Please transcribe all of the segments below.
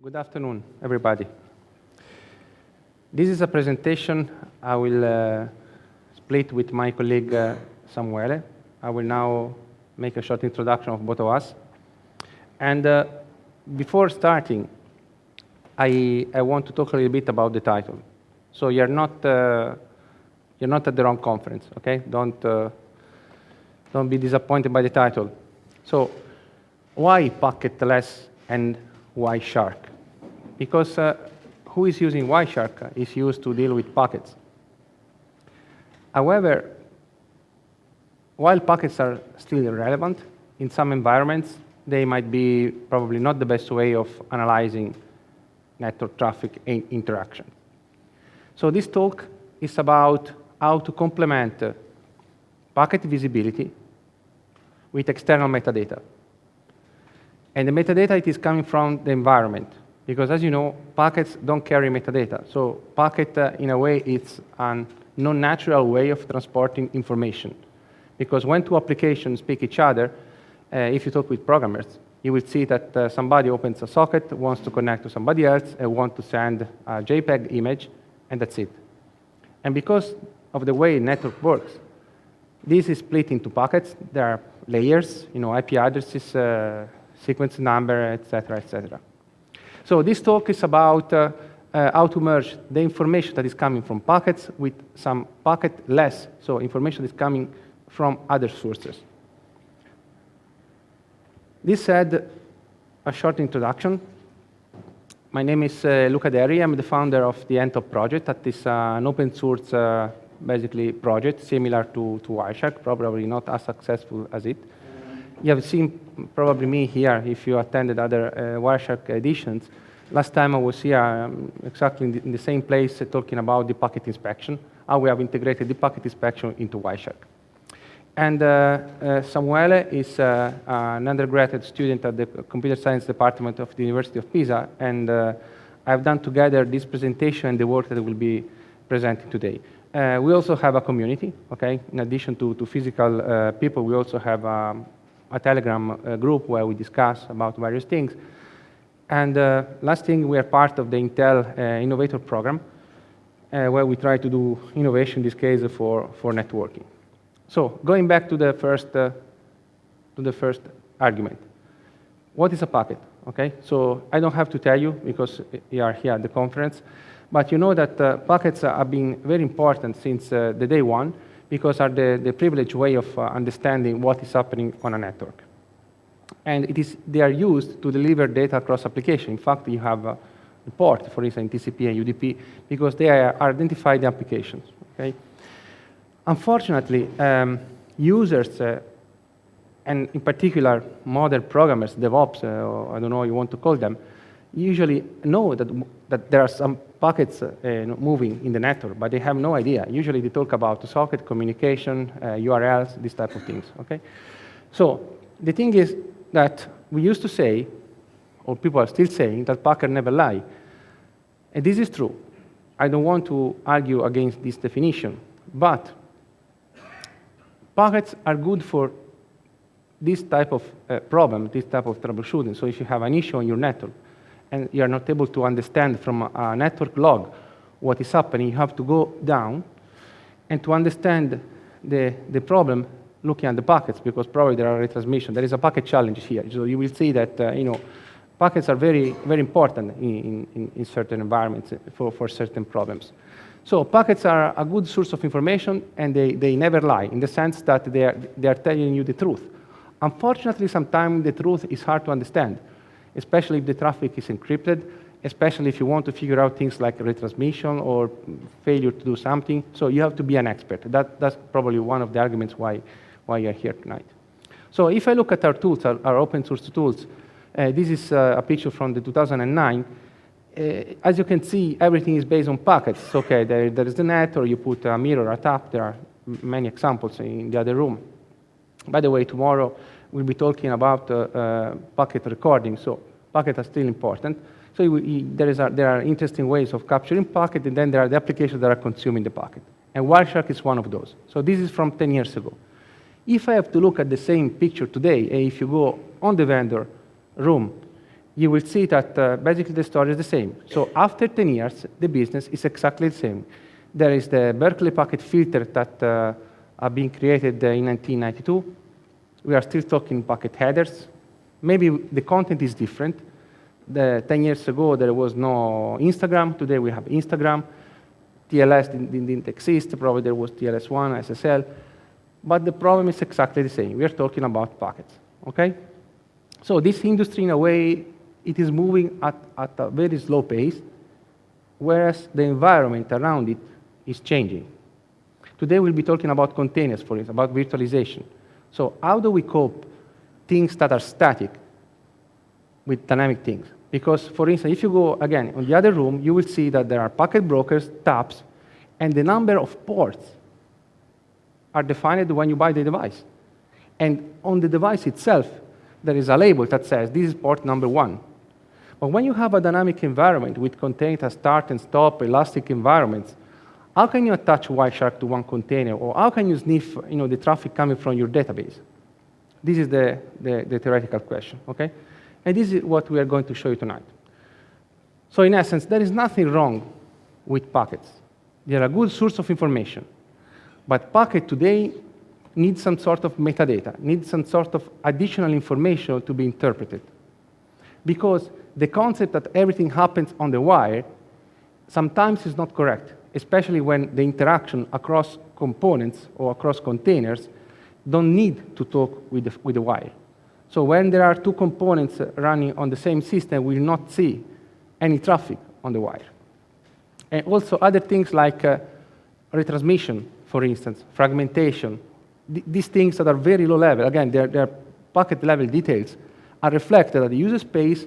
Good afternoon, everybody. This is a presentation I will split with my colleague Samuele. I will now make a short introduction of both of us. And before starting, I want to talk a little bit about the title. So you're not at the wrong conference, okay? Don't be disappointed by the title. So why packetless and why Shark? Because who is using Wireshark is used to deal with packets. However, while packets are still relevant, in some environments, they might be probably not the best way of analyzing network traffic and interaction. So this talk is about how to complement packet visibility with external metadata. And the metadata it is coming from the environment, because as you know, packets don't carry metadata. So packet, in a way, it's a non-natural way of transporting information. Because when two applications speak each other, if you talk with programmers, you will see that somebody opens a socket, wants to connect to somebody else, and wants to send a JPEG image, and that's it. And because of the way network works, this is split into packets. There are layers, IP addresses, sequence number, etc., etc. So this talk is about how to merge the information that is coming from packets with some packetless, so information that is coming from other sources. This said, a short introduction. My name is Luca Deri. I'm the founder of the Entop project. That is an open source, basically, project similar to Wireshark, probably not as successful as it. You have seen probably me here if you attended other Wireshark editions. Last time I was here exactly in the same place talking about the packet inspection, how we have integrated the packet inspection into Wireshark. And Samuele is an undergraduate student at the Computer Science Department of the University of Pisa, and I've done together this presentation and the work that will be presented today. We also have a community, okay? In addition to physical people, we also have a Telegram group where we discuss about various things. And last thing, we are part of the Intel Innovator Program, where we try to do innovation, in this case, for networking. So going back to the first argument. What is a packet? Okay, so I don't have to tell you because you are here at the conference, but you know that packets have been very important since the day one because are the privileged way of understanding what is happening on a network. And they are used to deliver data across application. In fact, you have a port, for instance, TCP and UDP, because they identify the applications. Okay. Unfortunately, users, and in particular modern programmers, DevOps, or I don't know what you want to call them, usually know that there are some packets moving in the network, but they have no idea. Usually they talk about the socket, communication, URLs, these type of things. Okay? So the thing is that we used to say, or people are still saying, that packets never lie. And this is true. I don't want to argue against this definition, but packets are good for this type of problem, this type of troubleshooting. So if you have an issue on your network and you are not able to understand from a network log what is happening, you have to go down and to understand the problem looking at the packets, because probably there are retransmission. There is a packet challenge here. So you will see that packets are very, very important in certain environments for certain problems. So packets are a good source of information, and they never lie, in the sense that they are telling you the truth. Unfortunately, sometimes the truth is hard to understand, especially if the traffic is encrypted, especially if you want to figure out things like retransmission or failure to do something. So you have to be an expert. That's probably one of the arguments why you're here tonight. So if I look at our tools, our open source tools, this is a picture from the 2009. As you can see, everything is based on packets. Okay, there is the net, or you put a mirror, a tap. There are many examples in the other room. By the way, tomorrow we'll be talking about packet recording. So packets are still important. So there are interesting ways of capturing packet, and then there are the applications that are consuming the packet. And Wireshark is one of those. So this is from 10 years ago. If I have to look at the same picture today, and if you go on the vendor room, you will see that basically the story is the same. So after 10 years, the business is exactly the same. There is the Berkeley packet filter that are being created in 1992. We are still talking packet headers. Maybe the content is different. 10 years ago, there was no Instagram. Today, we have Instagram. TLS didn't exist. Probably there was TLS1, SSL. But the problem is exactly the same. We are talking about packets, okay? So this industry, in a way, it is moving at a very slow pace, whereas the environment around it is changing. Today, we'll be talking about containers, for instance, about virtualization. So how do we cope things that are static with dynamic things? Because, for instance, if you go, again, on the other room, you will see that there are packet brokers, taps, and the number of ports are defined when you buy the device. And on the device itself, there is a label that says, this is port number 1. But when you have a dynamic environment with containers start and stop, elastic environments, how can you attach Wireshark to one container? Or how can you sniff the traffic coming from your database? This is the theoretical question, okay? And this is what we are going to show you tonight. So in essence, there is nothing wrong with packets. They are a good source of information. But packet today needs some sort of metadata, needs some sort of additional information to be interpreted. Because the concept that everything happens on the wire sometimes is not correct, especially when the interaction across components or across containers don't need to talk with the wire. So when there are two components running on the same system, we will not see any traffic on the wire. And also other things like retransmission, for instance, fragmentation. These things that are very low level, again, they're packet level details, are reflected at the user space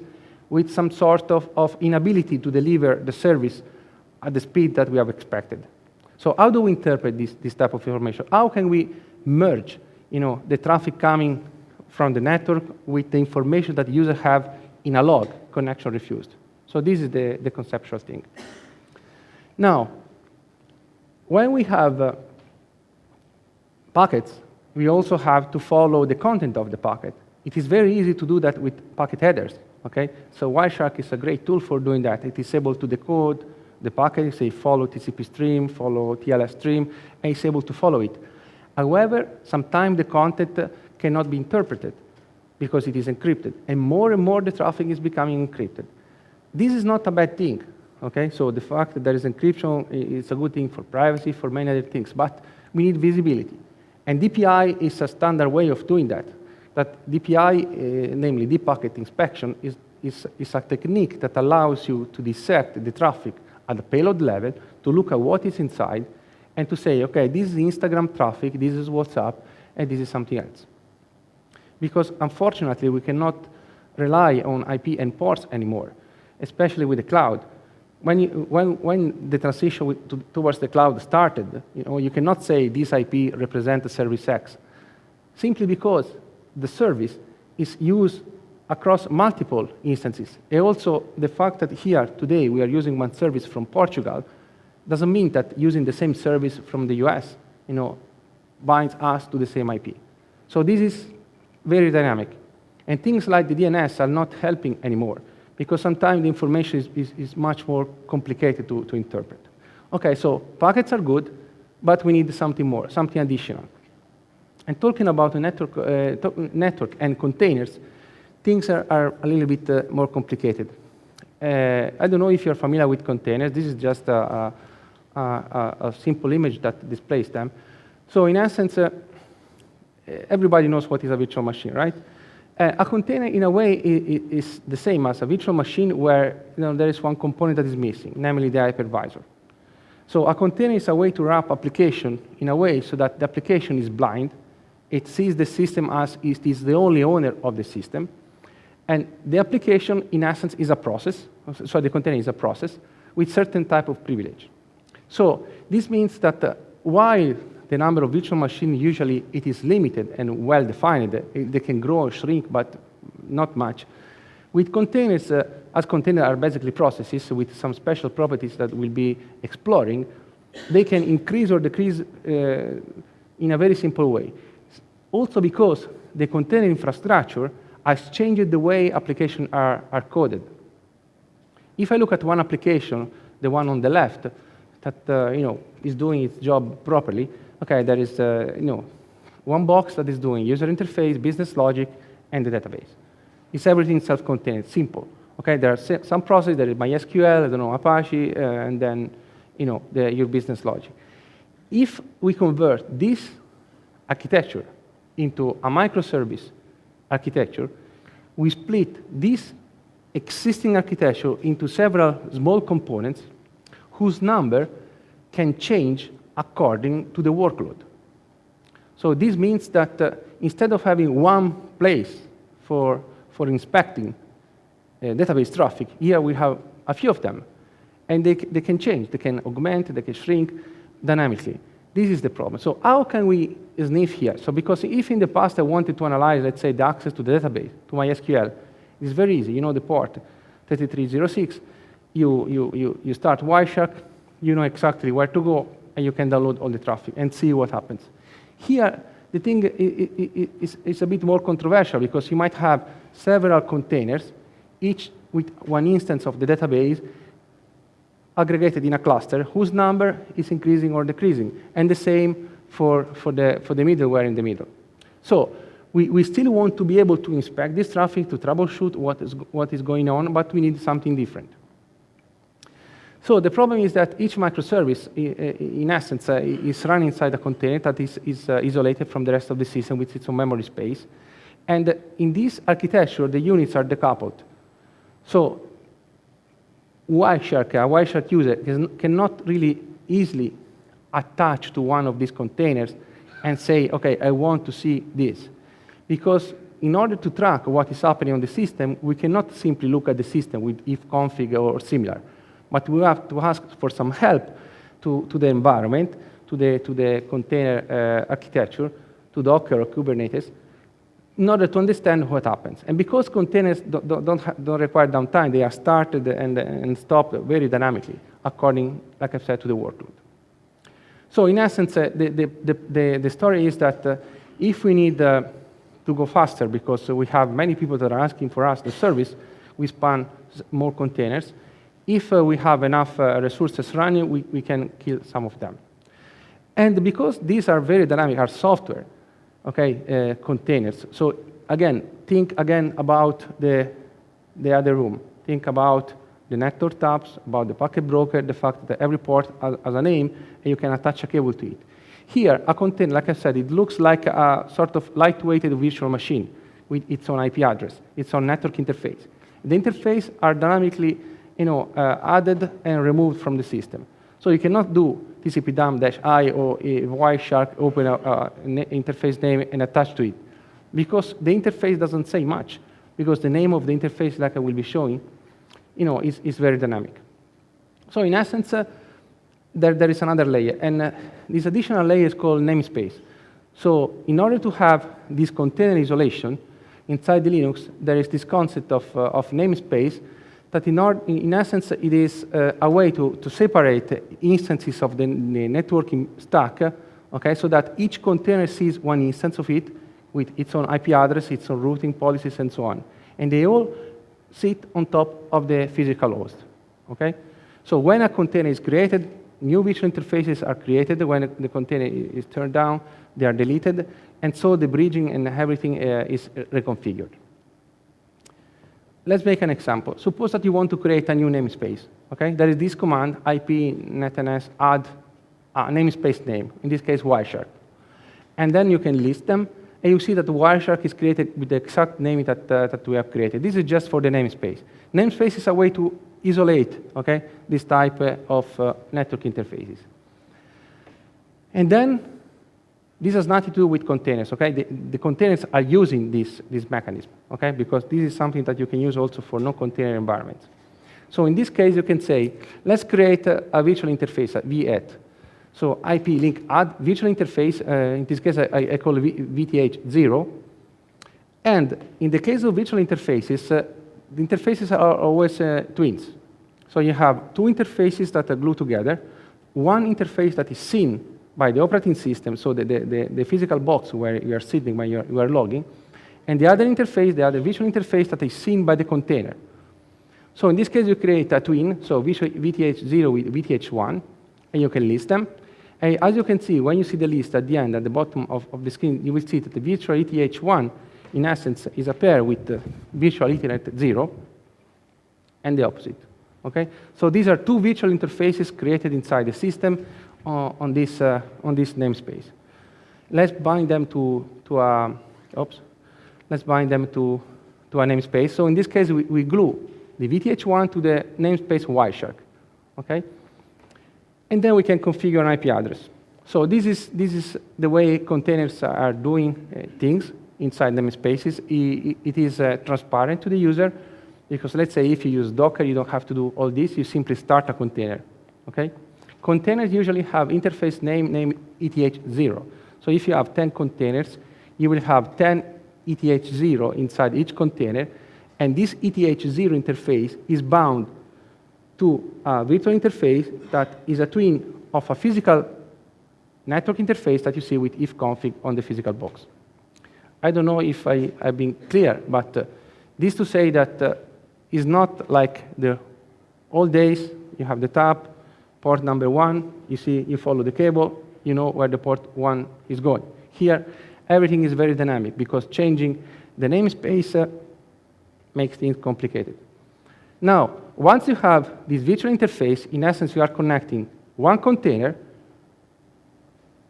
with some sort of inability to deliver the service at the speed that we have expected. So how do we interpret this type of information? How can we merge the traffic coming from the network with the information that users have in a log, connection refused? So this is the conceptual thing. Now, when we have packets, we also have to follow the content of the packet. It is very easy to do that with packet headers, okay? So Wireshark is a great tool for doing that. It is able to decode the packet, say follow TCP stream, follow TLS stream, and it's able to follow it. However, sometimes the content cannot be interpreted because it is encrypted, and more the traffic is becoming encrypted. This is not a bad thing, okay? So the fact that there is encryption is a good thing for privacy, for many other things, but we need visibility. And DPI is a standard way of doing that. That DPI, namely deep packet inspection, is a technique that allows you to dissect the traffic at the payload level, to look at what is inside, and to say, okay, this is Instagram traffic, this is WhatsApp, and this is something else. Because unfortunately, we cannot rely on IP and ports anymore, especially with the cloud. When the transition towards the cloud started, you cannot say this IP represents a service X, simply because the service is used across multiple instances. And also, the fact that here, today, we are using one service from Portugal doesn't mean that using the same service from the US, binds us to the same IP. So this is very dynamic. And things like the DNS are not helping anymore, because sometimes the information is much more complicated to interpret. Okay, so packets are good, but we need something more, something additional. And talking about the network and containers, things are a little bit more complicated. I don't know if you're familiar with containers. This is just a simple image that displays them. So in essence, everybody knows what is a virtual machine, right? A container, in a way, is the same as a virtual machine where there is one component that is missing, namely the hypervisor. So a container is a way to wrap application in a way so that the application is blind. It sees the system as it is the only owner of the system. And the application, in essence, is a process. So the container is a process with certain type of privilege. So this means that while the number of virtual machines, usually it is limited and well-defined, they can grow or shrink, but not much. With containers, as containers are basically processes with some special properties that we'll be exploring, they can increase or decrease in a very simple way. Also because the container infrastructure has changed the way applications are coded. If I look at one application, the one on the left, that is doing its job properly, okay, there is one box that is doing user interface, business logic, and the database. It's everything self-contained, simple. Okay, there are some processes, there is MySQL, I don't know, Apache, and then your business logic. If we convert this architecture into a microservice architecture, we split this existing architecture into several small components whose number can change according to the workload. So this means that instead of having one place for inspecting database traffic, here we have a few of them. And they can change, they can augment, they can shrink dynamically. This is the problem. So how can we sniff here? So because if in the past I wanted to analyze, let's say, the access to the database, to MySQL, it's very easy. You know the port, 3306. You start Wireshark, you know exactly where to go, and you can download all the traffic and see what happens. Here, the thing is a bit more controversial because you might have several containers, each with one instance of the database aggregated in a cluster whose number is increasing or decreasing, and the same for the middleware in the middle. So we still want to be able to inspect this traffic, to troubleshoot what is going on, but we need something different. So the problem is that each microservice, in essence, is run inside a container that is isolated from the rest of the system with its own memory space. And in this architecture, the units are decoupled. So Wireshark, a Wireshark user, cannot really easily attach to one of these containers and say, OK, I want to see this. Because in order to track what is happening on the system, we cannot simply look at the system with ifconfig or similar. But we have to ask for some help to the environment, to the container architecture, to Docker or Kubernetes, in order to understand what happens. And because containers don't require downtime, they are started and stopped very dynamically, according, like I said, to the workload. So in essence, the story is that if we need to go faster, because we have many people that are asking for us the service, we span more containers. If we have enough resources running, we can kill some of them. And because these are very dynamic, are software, okay, containers. So again, think again about the other room. Think about the network tabs, about the packet broker, the fact that every port has a name, and you can attach a cable to it. Here, a container, like I said, it looks like a sort of lightweighted virtual machine with its own IP address, its own network interface. The interface are dynamically added and removed from the system. So you cannot do TCP-DAM-I or a Wireshark, open an interface name and attach to it, because the interface doesn't say much, because the name of the interface, like I will be showing, is very dynamic. So in essence, there is another layer, and this additional layer is called namespace. So in order to have this container isolation inside the Linux, there is this concept of namespace that in essence, it is a way to separate instances of the networking stack, okay, so that each container sees one instance of it with its own IP address, its own routing policies, and so on. And they all sit on top of the physical host, okay? So when a container is created, new virtual interfaces are created. When the container is turned down, they are deleted. And so the bridging and everything is reconfigured. Let's make an example. Suppose that you want to create a new namespace. Okay? There is this command, IP netns add a namespace name, in this case, Wireshark. And then you can list them, and you see that the Wireshark is created with the exact name that we have created. This is just for the namespace. Namespace is a way to isolate, okay, this type of network interfaces. And then this has nothing to do with containers, okay? The containers are using this mechanism, okay? Because this is something that you can use also for non-container environments. So in this case, you can say, let's create a virtual interface, a v8. So IP link add virtual interface, in this case, I call it VTH0. And in the case of virtual interfaces, the interfaces are always twins. So you have two interfaces that are glued together, one interface that is seen by the operating system, so the physical box where you are sitting when you are logging, and the other interface, the other visual interface that is seen by the container. So in this case, you create a twin, so VTH0 with VTH1, and you can list them. And as you can see, when you see the list at the end, at the bottom of the screen, you will see that the virtual ETH1, in essence, is a pair with the virtual Ethernet 0, and the opposite. Okay? So these are two virtual interfaces created inside the system on this namespace. Let's bind them to a namespace. So in this case, we glue the VTH1 to the namespace Wireshark. Okay? And then we can configure an IP address. So this is the way containers are doing things inside namespaces. It is transparent to the user, because let's say if you use Docker, you don't have to do all this. You simply start a container. Okay? Containers usually have interface name ETH0. So if you have 10 containers, you will have 10 ETH0 inside each container, and this ETH0 interface is bound to a virtual interface that is a twin of a physical network interface that you see with ifconfig on the physical box. I don't know if I've been clear, but this to say that it's not like the old days. You have the tab, port number 1, you follow the cable, you know where the port 1 is going. Here, everything is very dynamic, because changing the namespace makes things complicated. Now, once you have this virtual interface, in essence, you are connecting one container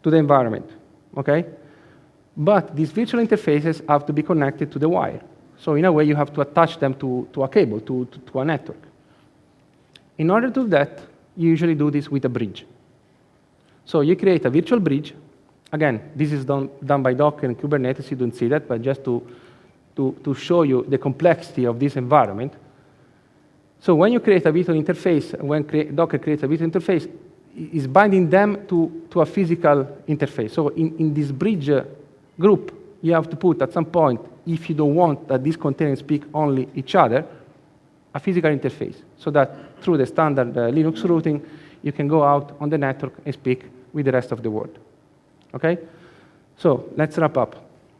to the environment, okay? But these virtual interfaces have to be connected to the wire. So in a way, you have to attach them to a cable, to a network. In order to do that, you usually do this with a bridge. So you create a virtual bridge. Again, this is done by Docker and Kubernetes. You don't see that, but just to show you the complexity of this environment. So when you create a virtual interface, when Docker creates a virtual interface, it's binding them to a physical interface. So in this bridge group, you have to put at some point, if you don't want that these containers speak only each other, a physical interface, so that through the standard Linux routing, you can go out on the network and speak with the rest of the world. Okay? So let's wrap up.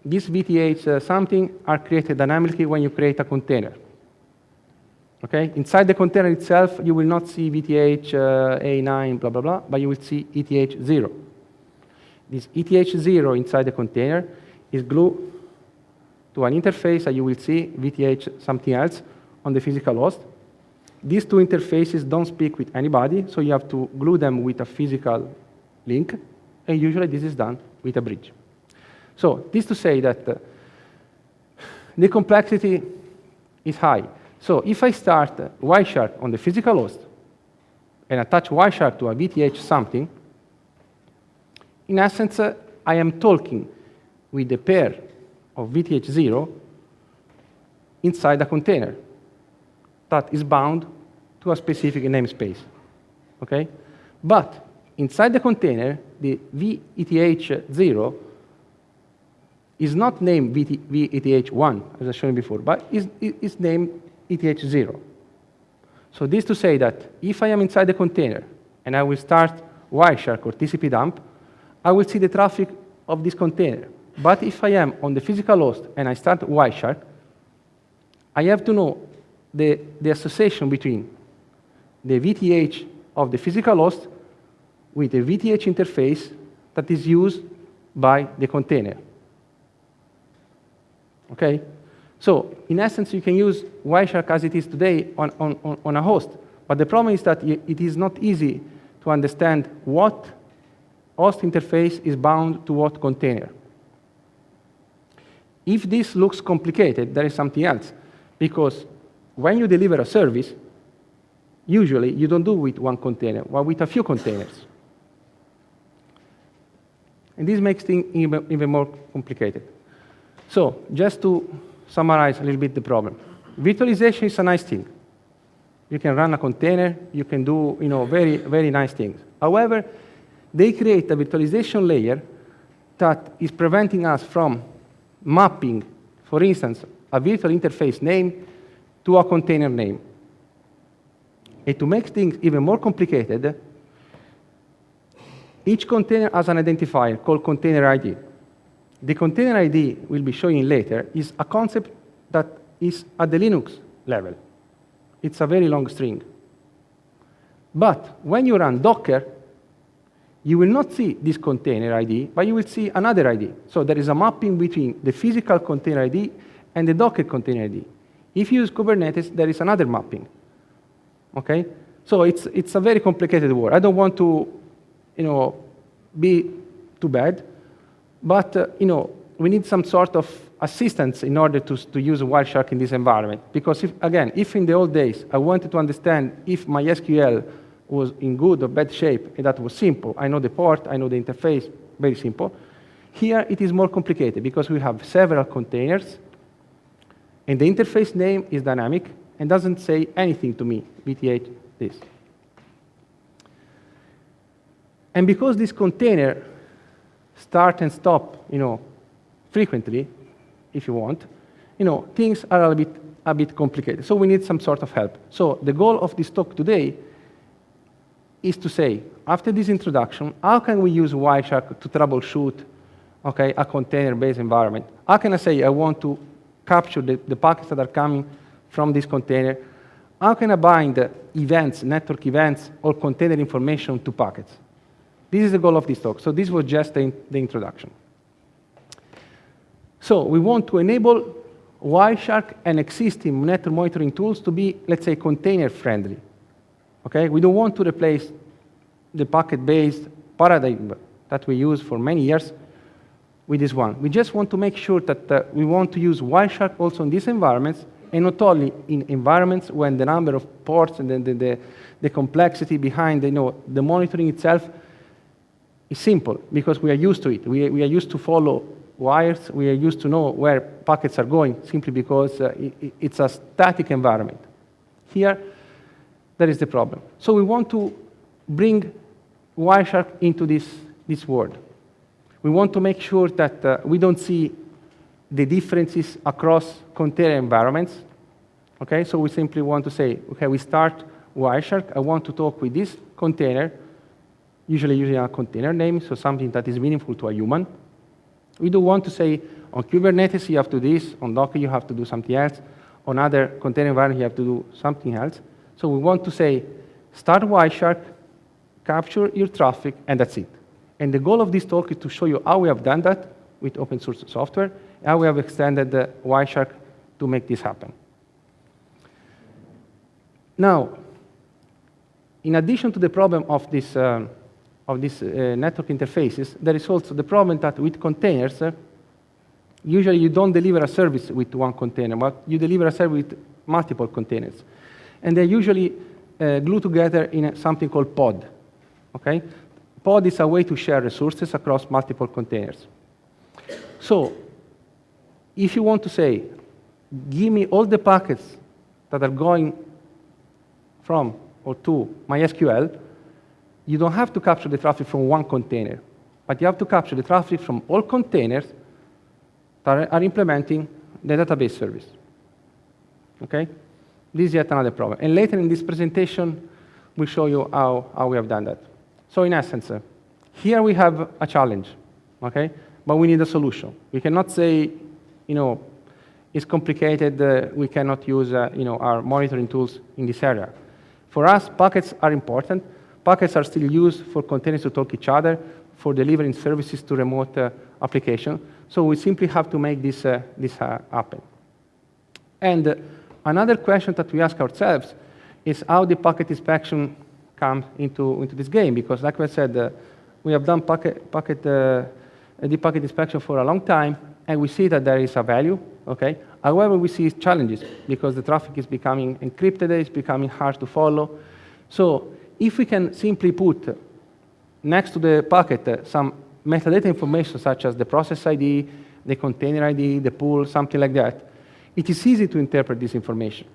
These VTH something are created dynamically when you create a container. Okay? Inside the container itself, you will not see VTH A9, blah, blah, blah, but you will see ETH0. This ETH0 inside the container is glued to an interface, and you will see VTH something else on the physical host. These two interfaces don't speak with anybody, so you have to glue them with a physical link, and usually this is done with a bridge. So this to say that the complexity is high. So if I start Wireshark on the physical host and attach Wireshark to a VTH something, in essence, I am talking with a pair of VTH0 inside a container that is bound to a specific namespace. Okay? But inside the container, the VETH0 is not named VETH1, as I showed before, but is named ETH0. So this to say that if I am inside the container and I will start Wireshark or TCP dump, I will see the traffic of this container. But if I am on the physical host and I start Wireshark, I have to know the association between the VTH of the physical host with the VTH interface that is used by the container. Okay? So, in essence, you can use Wireshark as it is today on a host. But the problem is that it is not easy to understand what host interface is bound to what container. If this looks complicated, there is something else. Because when you deliver a service, usually you don't do it with one container, but with a few containers. And this makes things even more complicated. So, just to summarize a little bit the problem. Virtualization is a nice thing. You can run a container, you can do very, very nice things. However, they create a virtualization layer that is preventing us from mapping, for instance, a virtual interface name to a container name. And to make things even more complicated, each container has an identifier called container ID. The container ID we'll be showing later is a concept that is at the Linux level. It's a very long string. But when you run Docker, you will not see this container ID, but you will see another ID. So there is a mapping between the physical container ID and the Docker container ID. If you use Kubernetes, there is another mapping. Okay? So it's a very complicated word. I don't want to, be too bad, but we need some sort of assistance in order to use Wireshark in this environment. Because if in the old days I wanted to understand if my SQL was in good or bad shape, and that was simple. I know the port, I know the interface, very simple. Here it is more complicated because we have several containers, and the interface name is dynamic and doesn't say anything to me, VTH this. And because this container start and stop, frequently, if you want, things are a bit complicated. So we need some sort of help. So the goal of this talk today is to say, after this introduction, how can we use Wireshark to troubleshoot, a container-based environment? How can I say I want to capture the packets that are coming from this container? How can I bind events, network events, or container information to packets? This is the goal of this talk. So this was just the introduction. So we want to enable Wireshark and existing network monitoring tools to be, let's say, container-friendly. Okay? We don't want to replace the packet-based paradigm that we use for many years with this one. We just want to make sure that we want to use Wireshark also in these environments, and not only in environments when the number of ports and the complexity behind the monitoring itself is simple, because we are used to it. We are used to follow wires. We are used to know where packets are going, simply because it's a static environment. Here, that is the problem. So we want to bring Wireshark into this world. We want to make sure that we don't see the differences across container environments. Okay, so we simply want to say, okay, we start Wireshark. I want to talk with this container, usually using a container name, so something that is meaningful to a human. We don't want to say, on Kubernetes you have to do this, on Docker you have to do something else, on other container environment you have to do something else. So we want to say, start Wireshark, capture your traffic, and that's it. And the goal of this talk is to show you how we have done that with open source software, and how we have extended the Wireshark to make this happen. Now, in addition to the problem of these network interfaces, there is also the problem that with containers, usually you don't deliver a service with one container, but you deliver a service with multiple containers. And they're usually glued together in something called pod. Okay? Pod is a way to share resources across multiple containers. So, if you want to say, give me all the packets that are going from or to MySQL, you don't have to capture the traffic from one container, but you have to capture the traffic from all containers that are implementing the database service. Okay? This is yet another problem. And later in this presentation, we'll show you how we have done that. So in essence, here we have a challenge, okay? But we need a solution. We cannot say, it's complicated, we cannot use, our monitoring tools in this area. For us, packets are important. Packets are still used for containers to talk to each other, for delivering services to remote applications. So we simply have to make this happen. And another question that we ask ourselves is how the packet inspection comes into this game, because like I said, we have done the packet inspection for a long time, and we see that there is a value, okay? However, we see challenges, because the traffic is becoming encrypted, it's becoming hard to follow. So if we can simply put next to the packet some metadata information, such as the process ID, the container ID, the pool, something like that, it is easy to interpret this information,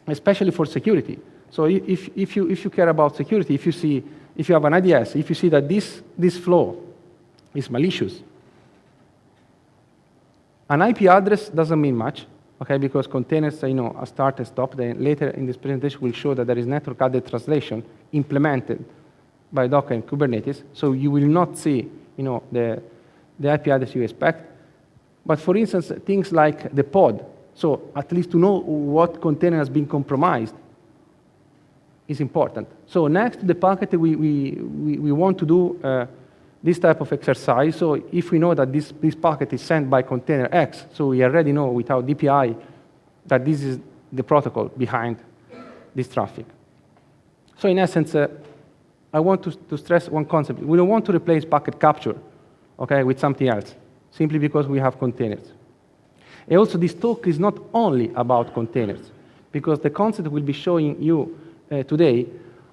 especially for security. So if you care about security, if you have an IDS, if you see that this flow is malicious, an IP address doesn't mean much, okay, because containers, are start and stop. Then later in this presentation, we'll show that there is network address translation implemented by Docker and Kubernetes, so you will not see, the the IP address you expect. But for instance, things like the pod, so at least to know what container has been compromised is important. So next to the packet, we want to do this type of exercise. So if we know that this packet is sent by container X, so we already know without DPI that this is the protocol behind this traffic. So in essence, I want to stress one concept. We don't want to replace packet capture, okay, with something else, simply because we have containers. And also, this talk is not only about containers, because the concept we'll be showing you today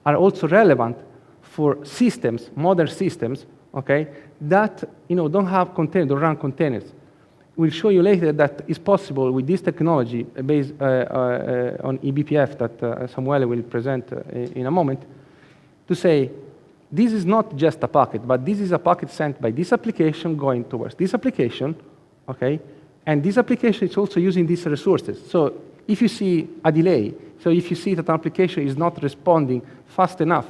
are also relevant for systems, modern systems, okay, that don't have containers, don't run containers. We'll show you later that it's possible with this technology based on eBPF that Samuele will present in a moment, to say, this is not just a packet, but this is a packet sent by this application going towards this application, okay? And this application is also using these resources. So if you see a delay, so if you see that an application is not responding fast enough,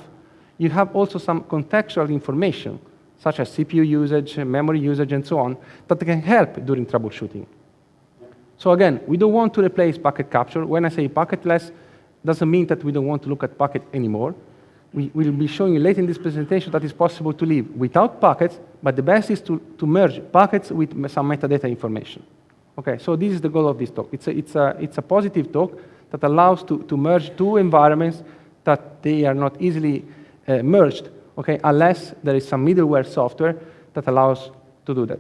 you have also some contextual information, such as CPU usage, memory usage, and so on, that can help during troubleshooting. So again, we don't want to replace packet capture. When I say packetless, doesn't mean that we don't want to look at packet anymore. We will be showing you later in this presentation that it's possible to live without packets, but the best is to merge packets with some metadata information. Okay, so this is the goal of this talk. It's a positive talk that allows to merge two environments that they are not easily merged, okay, unless there is some middleware software that allows to do that.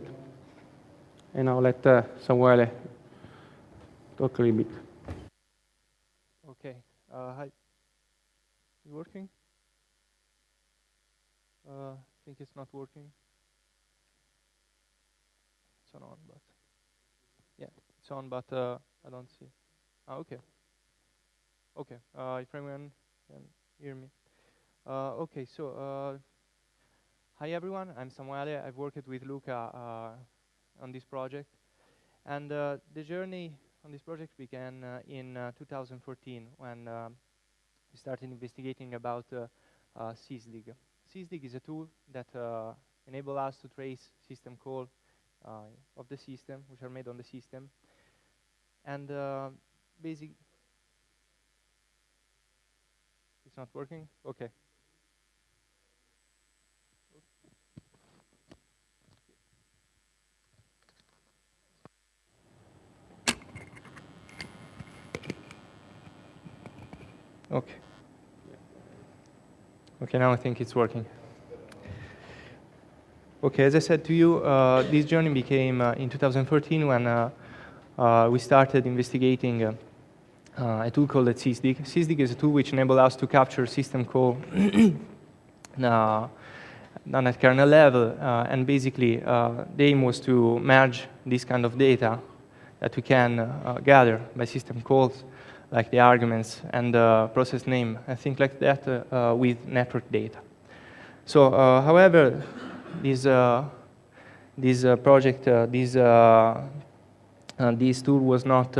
And I'll let Samuele talk a little bit. Okay, hi. Is it working? I think it's not working. It's on, but yeah, it's on, but I don't see. Okay. Okay. If anyone can hear me. Okay. So, hi everyone. I'm Samuele. I've worked with Luca on this project, and the journey on this project began in 2014 when we started investigating about sysdig. Sysdig is a tool that enables us to trace system call of the system, which are made on the system. And basic, it's not working? Okay. Okay. Okay, now I think it's working. Okay, as I said to you, this journey became in 2014 when we started investigating a tool called sysdig. Sysdig is a tool which enables us to capture system call done at kernel level, and basically the aim was to merge this kind of data that we can gather by system calls, like the arguments and the process name, and things like that with network data. So, however, this project, this tool was not,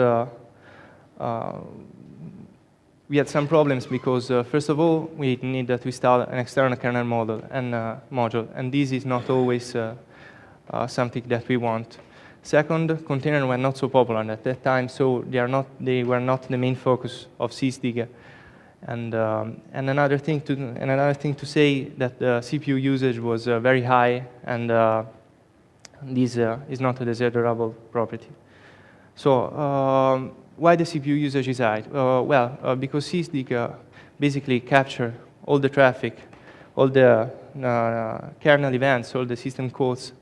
we had some problems because, first of all, we needed to install an external kernel module, and this is not always something that we want. Second, containers were not so popular at that time, so they were not the main focus of sysdig. And another thing to say that the CPU usage was very high, and this is not a desirable property. So why the CPU usage is high? Because sysdig basically capture all the traffic, all the kernel events, all the system calls,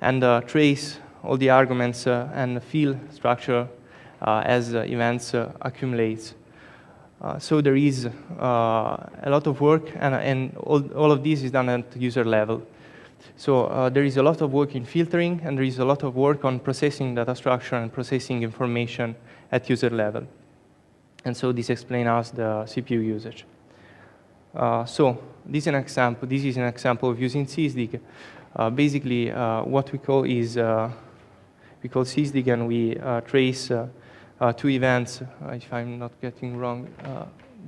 and trace all the arguments and field structure as events accumulates. So there is a lot of work, and all of this is done at user level. So there is a lot of work in filtering, and there is a lot of work on processing data structure and processing information at user level. And so this explains us the CPU usage. So this is an example. This is an example of using sysdig. Basically, what we call is we call sysdig, and we trace two events, if I'm not getting wrong,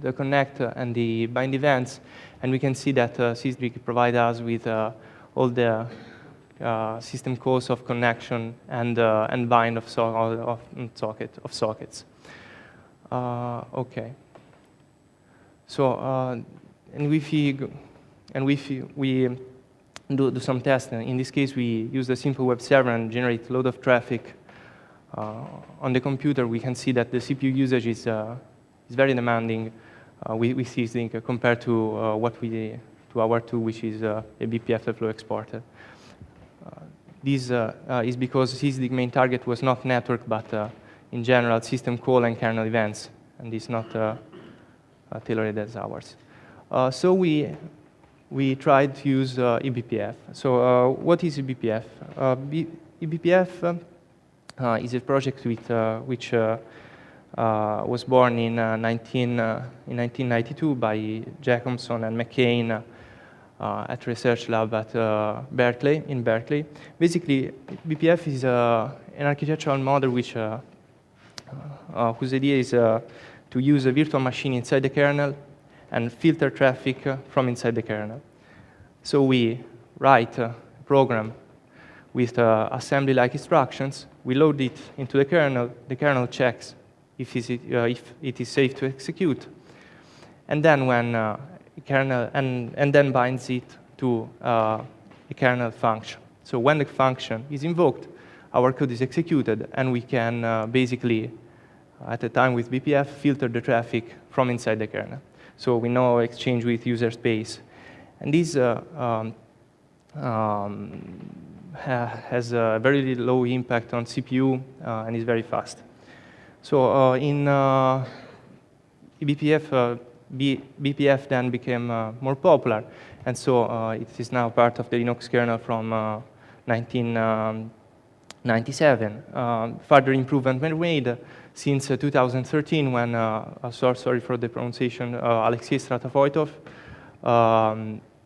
the connect and the bind events, and we can see that sysdig provides us with all the system calls of connection and bind of sockets. Okay. So we do some testing. In this case, we use the simple web server and generate a lot of traffic on the computer. We can see that the CPU usage is very demanding with this link compared to our tool, which is eBPF flow exporter. This is because SysDig main target was not network, but in general system call and kernel events, and it's not tailored as ours. So we tried to use eBPF. So what is eBPF? eBPF is a project which was born in 1992 by Jacobson and McCain at research lab at Berkeley. Basically, eBPF is an architectural model whose idea is to use a virtual machine inside the kernel and filter traffic from inside the kernel. So we write a program with assembly-like instructions. We load it into the kernel checks if it is safe to execute, and then when and then binds it to a kernel function. So when the function is invoked, our code is executed, and we can basically, at the time with BPF, filter the traffic from inside the kernel. So we now exchange with user space. And this has a very low impact on CPU and is very fast. So in eBPF, BPF then became more popular, and so it is now part of the Linux kernel from 1997. Further improvement were made since 2013 when, sorry for the pronunciation, Alexei Stratovoitov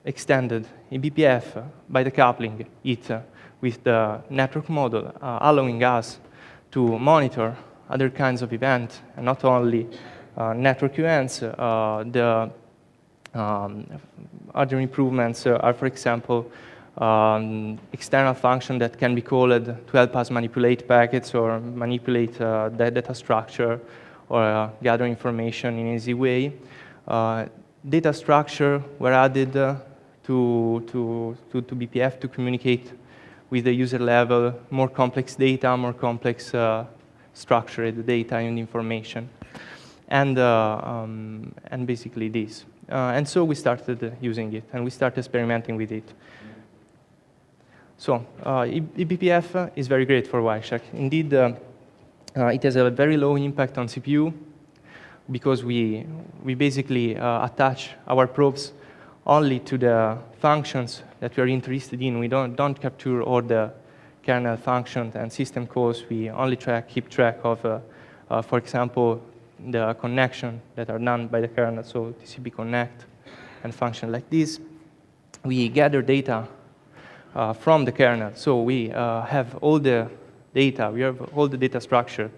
extended eBPF by decoupling it with the network model, allowing us to monitor other kinds of events, and not only network events. The other improvements are, for example, external function that can be called to help us manipulate packets or manipulate the data structure or gather information in an easy way. Data structure were added to BPF to communicate with the user level, more complex data, more complex structured data and information, and basically this. And so we started using it, and we started experimenting with it. So eBPF is very great for Wireshark. Indeed, it has a very low impact on CPU because we basically attach our probes only to the functions that we are interested in. We don't capture all the kernel functions and system calls. We only keep track of, for example, the connection that are done by the kernel, so TCP connect and function like this. We gather data from the kernel, so we have all the data. We have all the data structure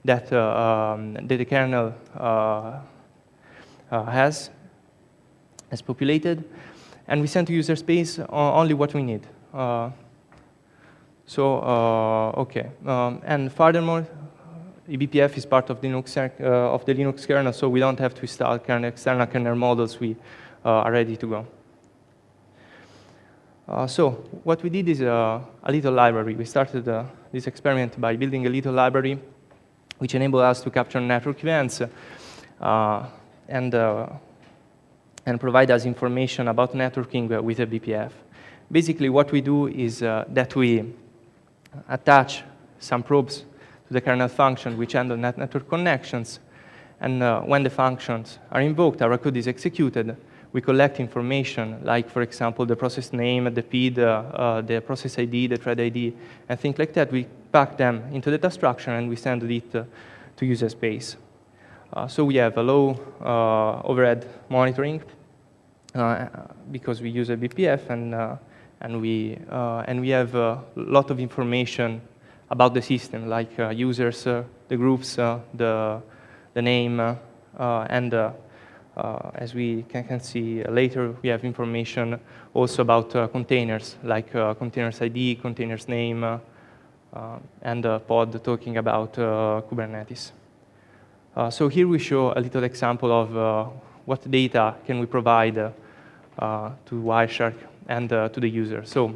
that the kernel has populated, and we send to user space only what we need. Okay, and furthermore, eBPF is part of the Linux kernel, so we don't have to install external kernel models. We are ready to go. So what we did is a little library. We started this experiment by building a little library which enabled us to capture network events and provide us information about networking with a BPF. Basically, what we do is that we attach some probes to the kernel function which handle network connections, and when the functions are invoked, our code is executed. We collect information like, for example, the process name, the PID, the process ID, the thread ID, and things like that. We pack them into data structure and we send it to user space. So we have a low overhead monitoring because we use a BPF, and we have a lot of information about the system, like users, the groups, the name, and as we can see later, we have information also about containers, like containers ID, containers name, and pod talking about Kubernetes. So here we show a little example of what data can we provide to Wireshark and to the user. So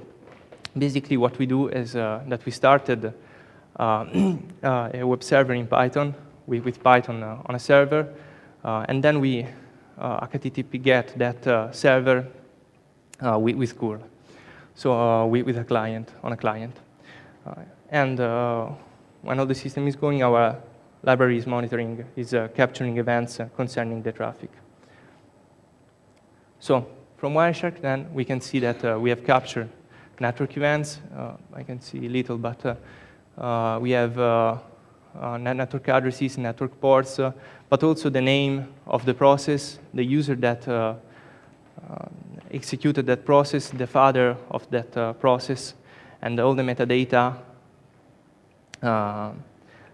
basically what we do is that we started a web server in Python, with Python on a server, and then we HTTP get that server with curl, so with a client, on a client. And when all the system is going, our library is monitoring, is capturing events concerning the traffic. So from Wireshark, then, we can see that we have captured network events. I can see little, but we have network addresses, network ports, but also the name of the process, the user that executed that process, the father of that process, and all the metadata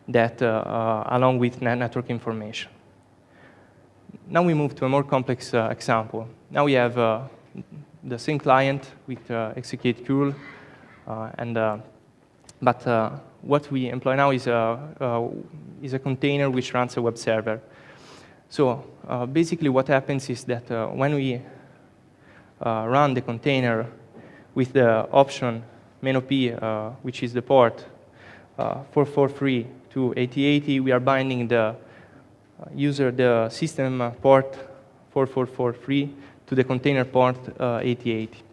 that along with network information. Now we move to a more complex example. Now we have the same client with execute curl, but what we employ now is a container which runs a web server. So basically what happens is that when we run the container with the option -op, which is the port 443 to 8080, we are binding the user, the system port 4443 to the container port 8080.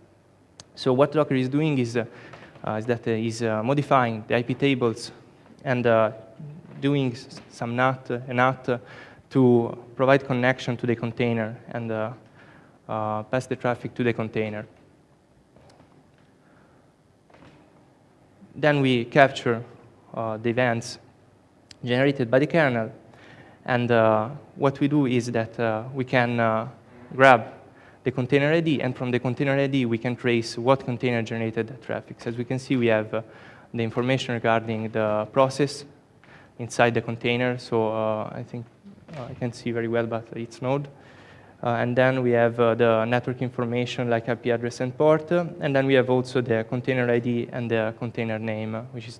So what Docker is doing is that is modifying the IP tables and doing some NAT to provide connection to the container and pass the traffic to the container. Then we capture the events generated by the kernel, and what we do is that we can grab the container ID, and from the container ID we can trace what container generated the traffic. So as we can see, we have the information regarding the process inside the container, so I think I can see very well, but it's Node. And then we have the network information like IP address and port, and then we have also the container ID and the container name, which is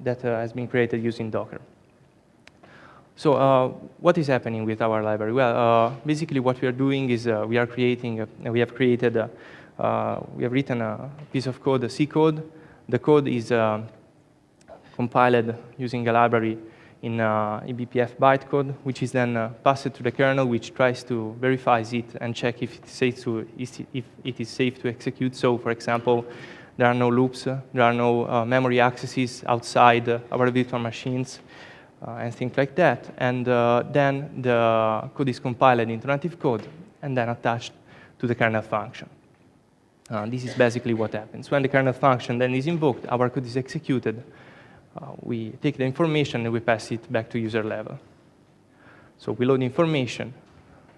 that has been created using Docker. So what is happening with our library? Well, basically what we are doing is we have written a piece of code, a C code. The code is compiled using a library in eBPF bytecode, which is then passed to the kernel, which tries to verify it and check if it is safe to execute. So, for example, there are no loops, there are no memory accesses outside our virtual machines, and things like that. And then the code is compiled into native code and then attached to the kernel function. This is basically what happens. When the kernel function then is invoked, our code is executed. We take the information and we pass it back to user level. So we load information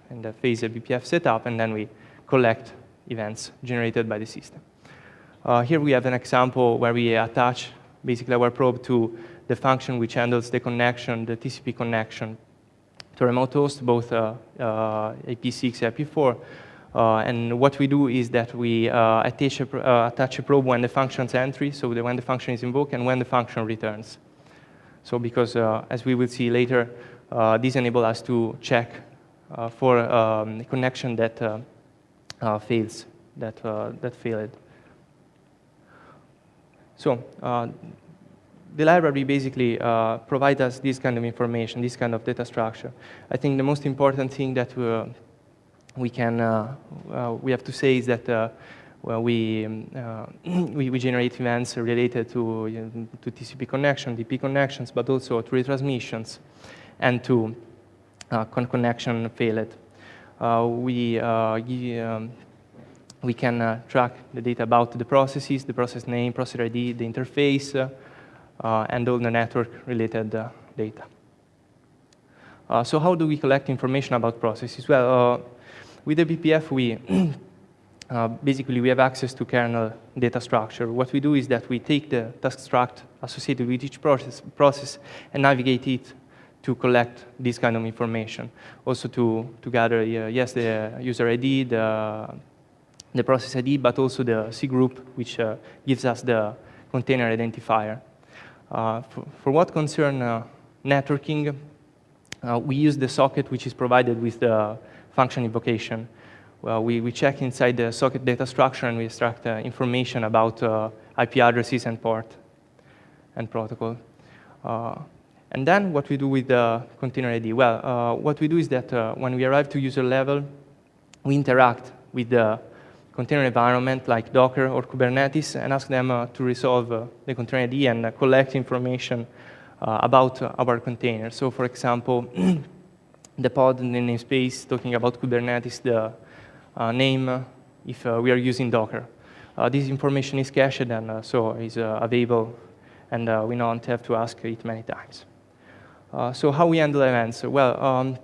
in the phase eBPF setup, and then we collect events generated by the system. Here we have an example where we attach basically our probe to the function which handles the connection, the TCP connection to remote host, both IP6 and IP4. And what we do is that we attach a probe when the function's entry, so when the function is invoked and when the function returns. So because, as we will see later, this enables us to check for a connection that fails, that failed. So the library basically provides us this kind of information, this kind of data structure. I think the most important thing that we have to say is that well, we generate events related to TCP connection, DP connections, but also to retransmissions and to connection failed. We can track the data about the processes, the process name, process ID, the interface, and all the network-related data. So how do we collect information about processes? Well, with eBPF, basically we have access to kernel data structure. What we do is that we take the task struct associated with each process and navigate it to collect this kind of information. Also to gather, yes, the user ID, the process ID, but also the C group, which gives us the container identifier. For what concerns networking, we use the socket which is provided with the function invocation. Well, we check inside the socket data structure and we extract information about IP addresses and port and protocol. And then what we do with the container ID? Well, what we do is that when we arrive to user level, we interact with the container environment like Docker or Kubernetes and ask them to resolve the container ID and collect information about our container. So for example, the pod in the namespace talking about Kubernetes, the name if we are using Docker. This information is cached and so is available, and we don't have to ask it many times. So how we handle events? Well,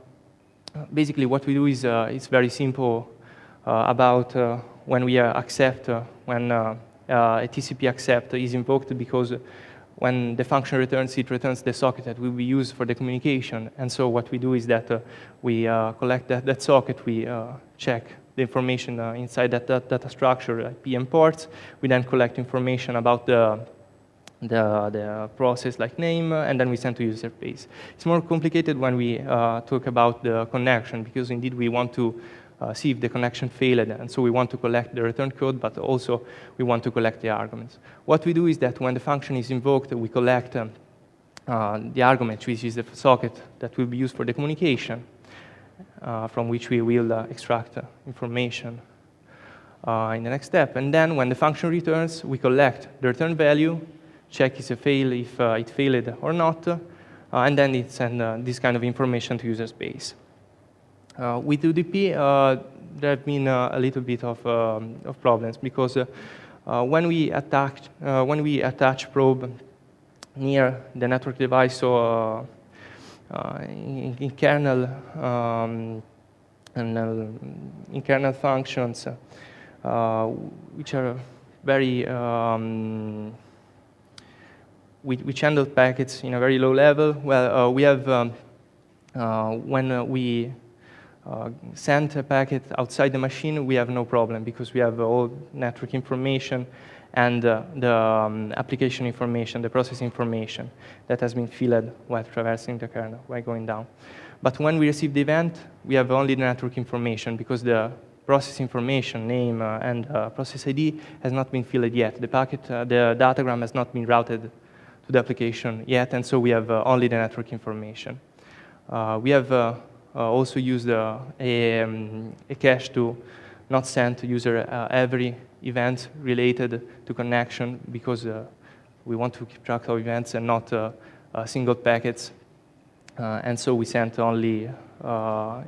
basically what we do is it's very simple about when we accept, when a TCP accept is invoked, because when the function returns, it returns the socket that will be used for the communication. And so what we do is that we collect that socket, we check the information inside that data structure, IP and ports. We then collect information about the process like name, and then we send to user space. It's more complicated when we talk about the connection, because indeed we want to see if the connection failed, and so we want to collect the return code, but also we want to collect the arguments. What we do is that when the function is invoked, we collect the argument, which is the socket that will be used for the communication, from which we will extract information in the next step. And then when the function returns, we collect the return value, check if it failed or not, and then it sends this kind of information to user space. With UDP, there have been a little bit of problems, because when we attach probe near the network device, so in kernel in kernel functions, which are very which handle packets in a very low level. Well, we have when we send a packet outside the machine, we have no problem, because we have all network information and the application information, the process information that has been filled while traversing the kernel, while going down. But when we receive the event, we have only the network information, because the process information, name and process ID has not been filled yet. The packet, the datagram has not been routed to the application yet, and so we have only the network information. We have also used a cache to not send to user every event related to connection, because we want to keep track of events and not single packets. And so we sent only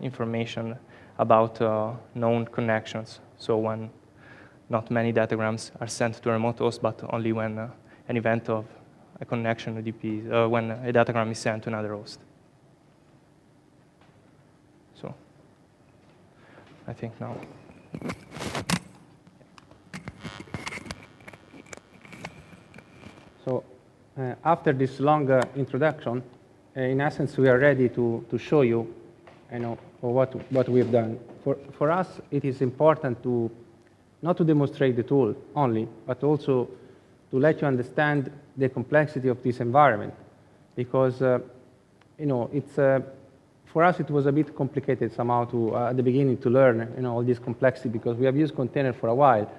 information about known connections. So when not many datagrams are sent to a remote host, but only when an event of a connection UDP, when a datagram is sent to another host. So I think now. So after this long introduction, in essence, we are ready to show you, what we've done. For us, it is important to not to demonstrate the tool only, but also to let you understand the complexity of this environment, because it's for us it was a bit complicated somehow to at the beginning to learn all this complexity, because we have used container for a while,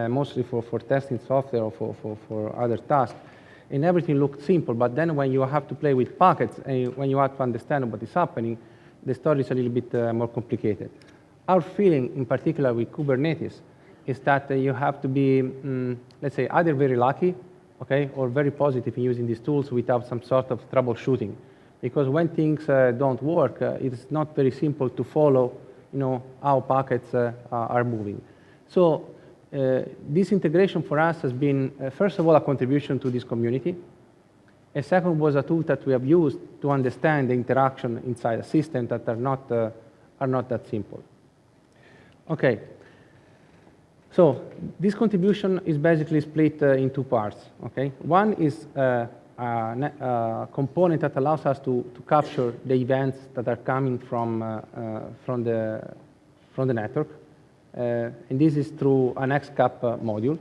mostly for testing software or for other tasks, and everything looked simple. But then when you have to play with packets and when you have to understand what is happening, the story is a little bit more complicated. Our feeling, in particular with Kubernetes, is that you have to be, let's say, either very lucky, okay, or very positive in using these tools without some sort of troubleshooting. Because when things don't work, it's not very simple to follow, how packets are moving. So this integration for us has been, first of all, a contribution to this community. A second was a tool that we have used to understand the interaction inside a system that are not that simple. Okay. So this contribution is basically split in two parts. Okay. One is a component that allows us to capture the events that are coming from the network. And this is through an XCAP module.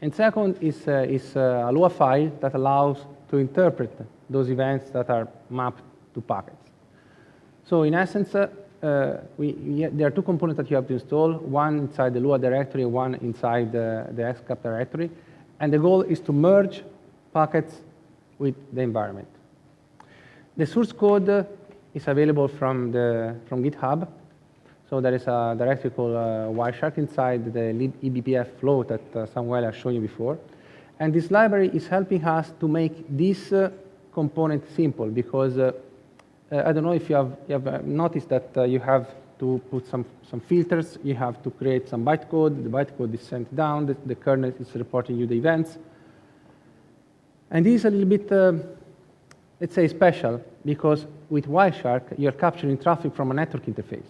And second is a Lua file that allows to interpret those events that are mapped to packets. So in essence, there are two components that you have to install, one inside the Lua directory and one inside the XCAP directory. And the goal is to merge packets with the environment. The source code is available from GitHub. So there is a directory called Wireshark inside the eBPF flow that Samuele has shown you before. And this library is helping us to make this component simple because I don't know if you have noticed that you have to put some filters, you have to create some bytecode, the bytecode is sent down, the kernel is reporting you the events. And this is a little bit, let's say, special because with Wireshark, you're capturing traffic from a network interface.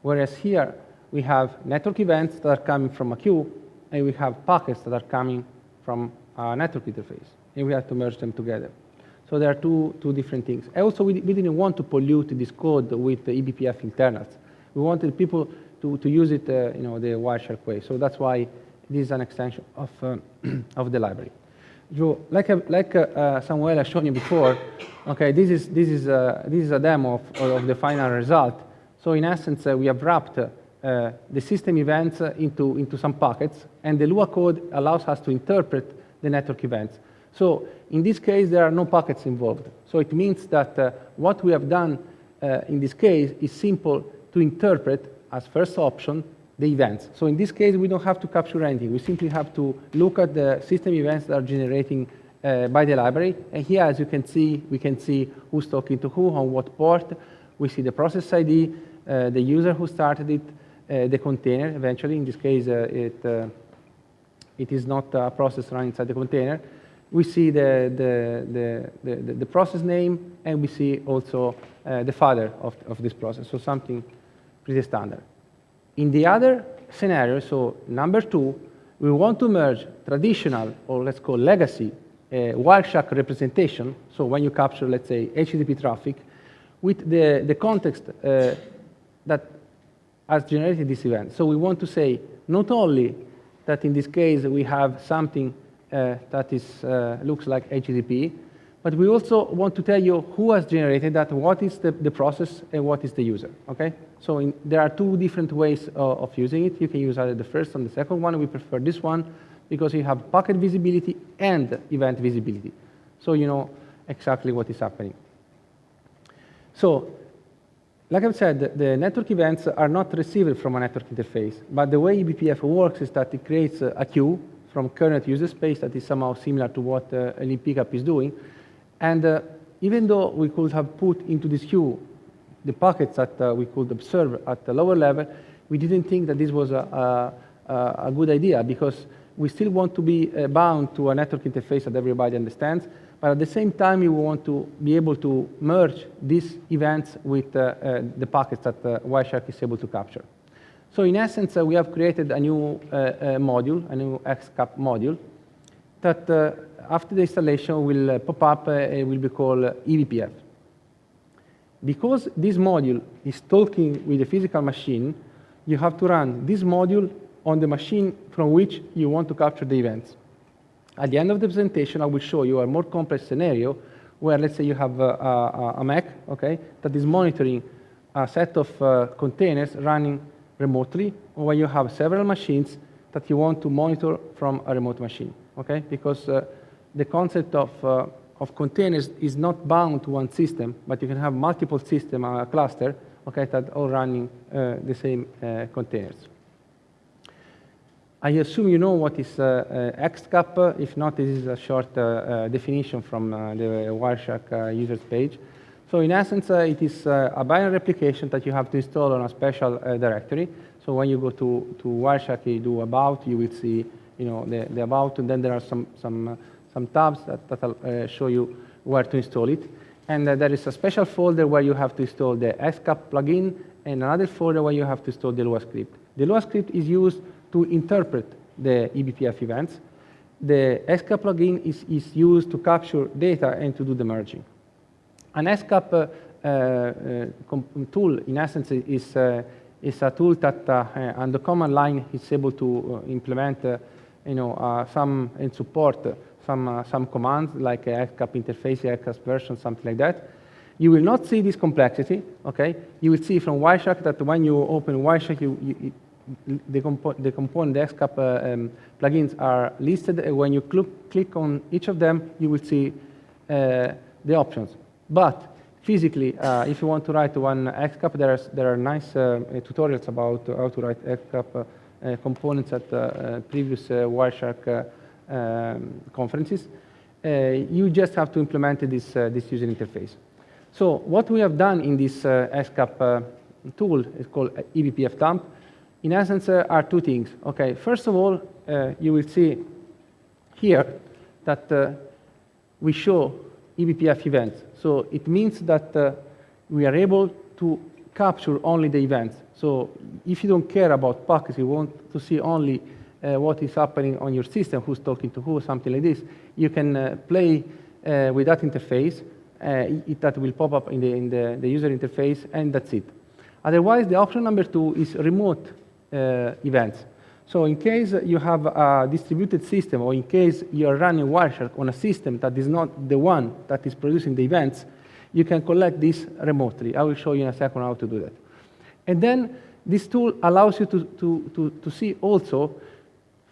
Whereas here, we have network events that are coming from a queue, and we have packets that are coming from a network interface, and we have to merge them together. So there are two different things. And also, we didn't want to pollute this code with the eBPF internals. We wanted people to use it, the Wireshark way. So that's why this is an extension of the library. Like Samuele has shown you before, okay, this is a demo of the final result. So in essence, we have wrapped the system events into some packets, and the Lua code allows us to interpret the network events. So in this case, there are no packets involved. So it means that what we have done in this case is simple to interpret as first option the events. So in this case, we don't have to capture anything. We simply have to look at the system events that are generating by the library. And here, as you can see, we can see who's talking to who, on what port. We see the process ID, the user who started it, the container, eventually. In this case, it is not a process running inside the container. We see the process name, and we see also the father of this process, so something pretty standard. In the other scenario, so number 2, we want to merge traditional, or let's call legacy, Wireshark representation, so when you capture, let's say, HTTP traffic, with the context that has generated this event. So we want to say not only that in this case we have something that looks like HTTP, but we also want to tell you who has generated that, what is the process, and what is the user, okay? So there are two different ways of using it. You can use either the first or the second one. We prefer this one because you have packet visibility and event visibility. So you know exactly what is happening. So, like I've said, the network events are not received from a network interface, but the way eBPF works is that it creates a queue from kernel to user space that is somehow similar to what an ePickup is doing. And even though we could have put into this queue the packets that we could observe at the lower level, we didn't think that this was a good idea because we still want to be bound to a network interface that everybody understands, but at the same time, we want to be able to merge these events with the packets that Wireshark is able to capture. So in essence, we have created a new module, a new XCAP module, that after the installation will pop up and will be called eBPF. Because this module is talking with the physical machine, you have to run this module on the machine from which you want to capture the events. At the end of the presentation, I will show you a more complex scenario where, let's say, you have a Mac, okay, that is monitoring a set of containers running remotely, or where you have several machines that you want to monitor from a remote machine, okay? Because the concept of containers is not bound to one system, but you can have multiple systems, a cluster, okay, that all running the same containers. I assume you know what is XCAP. If not, this is a short definition from the Wireshark users page. So in essence, it is a binary replication that you have to install on a special directory. So when you go to Wireshark, you do about, you will see the about, and then there are some tabs that show you where to install it. And there is a special folder where you have to install the XCAP plugin, and another folder where you have to install the Lua script. The Lua script is used to interpret the eBPF events. the XCAP plugin is used to capture data and to do the merging. An XCAP tool, in essence, is a tool that on the command line is able to implement, some and support some commands like XCAP interface, XCAP version, something like that. You will not see this complexity, okay? You will see from Wireshark that when you open Wireshark, the component, the XCAP plugins are listed, and when you click on each of them, you will see the options. But physically, if you want to write one XCAP, there are nice tutorials about how to write XCAP components at previous Wireshark conferences. You just have to implement this user interface. So what we have done in this XCAP tool is called eBPF dump. In essence, are two things. Okay, first of all, you will see here that we show eBPF events. So it means that we are able to capture only the events. So if you don't care about packets, you want to see only what is happening on your system, who's talking to who, something like this, you can play with that interface. That will pop up in the user interface, and that's it. Otherwise, the option number 2 is remote events. So in case you have a distributed system, or in case you are running Wireshark on a system that is not the one that is producing the events, you can collect this remotely. I will show you in a second how to do that. And then this tool allows you to see also,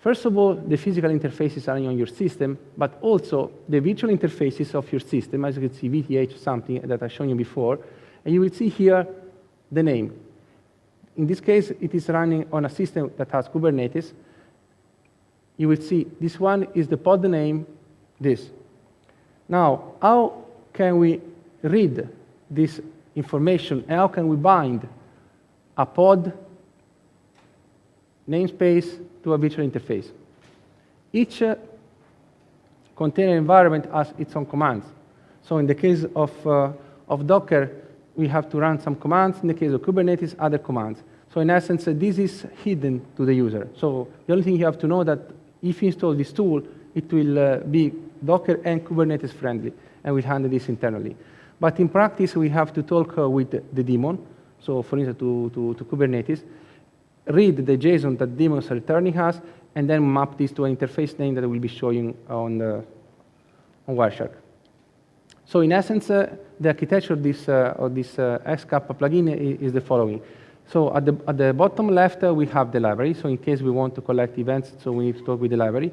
first of all, the physical interfaces running on your system, but also the virtual interfaces of your system, as you can see, VTH, something that I've shown you before. And you will see here the name. In this case, it is running on a system that has Kubernetes. You will see this one is the pod name, this. Now, how can we read this information? How can we bind a pod namespace to a virtual interface? Each container environment has its own commands. So in the case of Docker, we have to run some commands. In the case of Kubernetes, other commands. So in essence, this is hidden to the user. So the only thing you have to know that if you install this tool, it will be Docker and Kubernetes friendly, and we'll handle this internally. But in practice, we have to talk with the daemon. So for instance, to Kubernetes, read the JSON that daemon is returning us, and then map this to an interface name that we'll be showing on Wireshark. So in essence, the architecture of this XCAP plugin is the following. So at the bottom left, we have the library. So in case we want to collect events, so we need to talk with the library.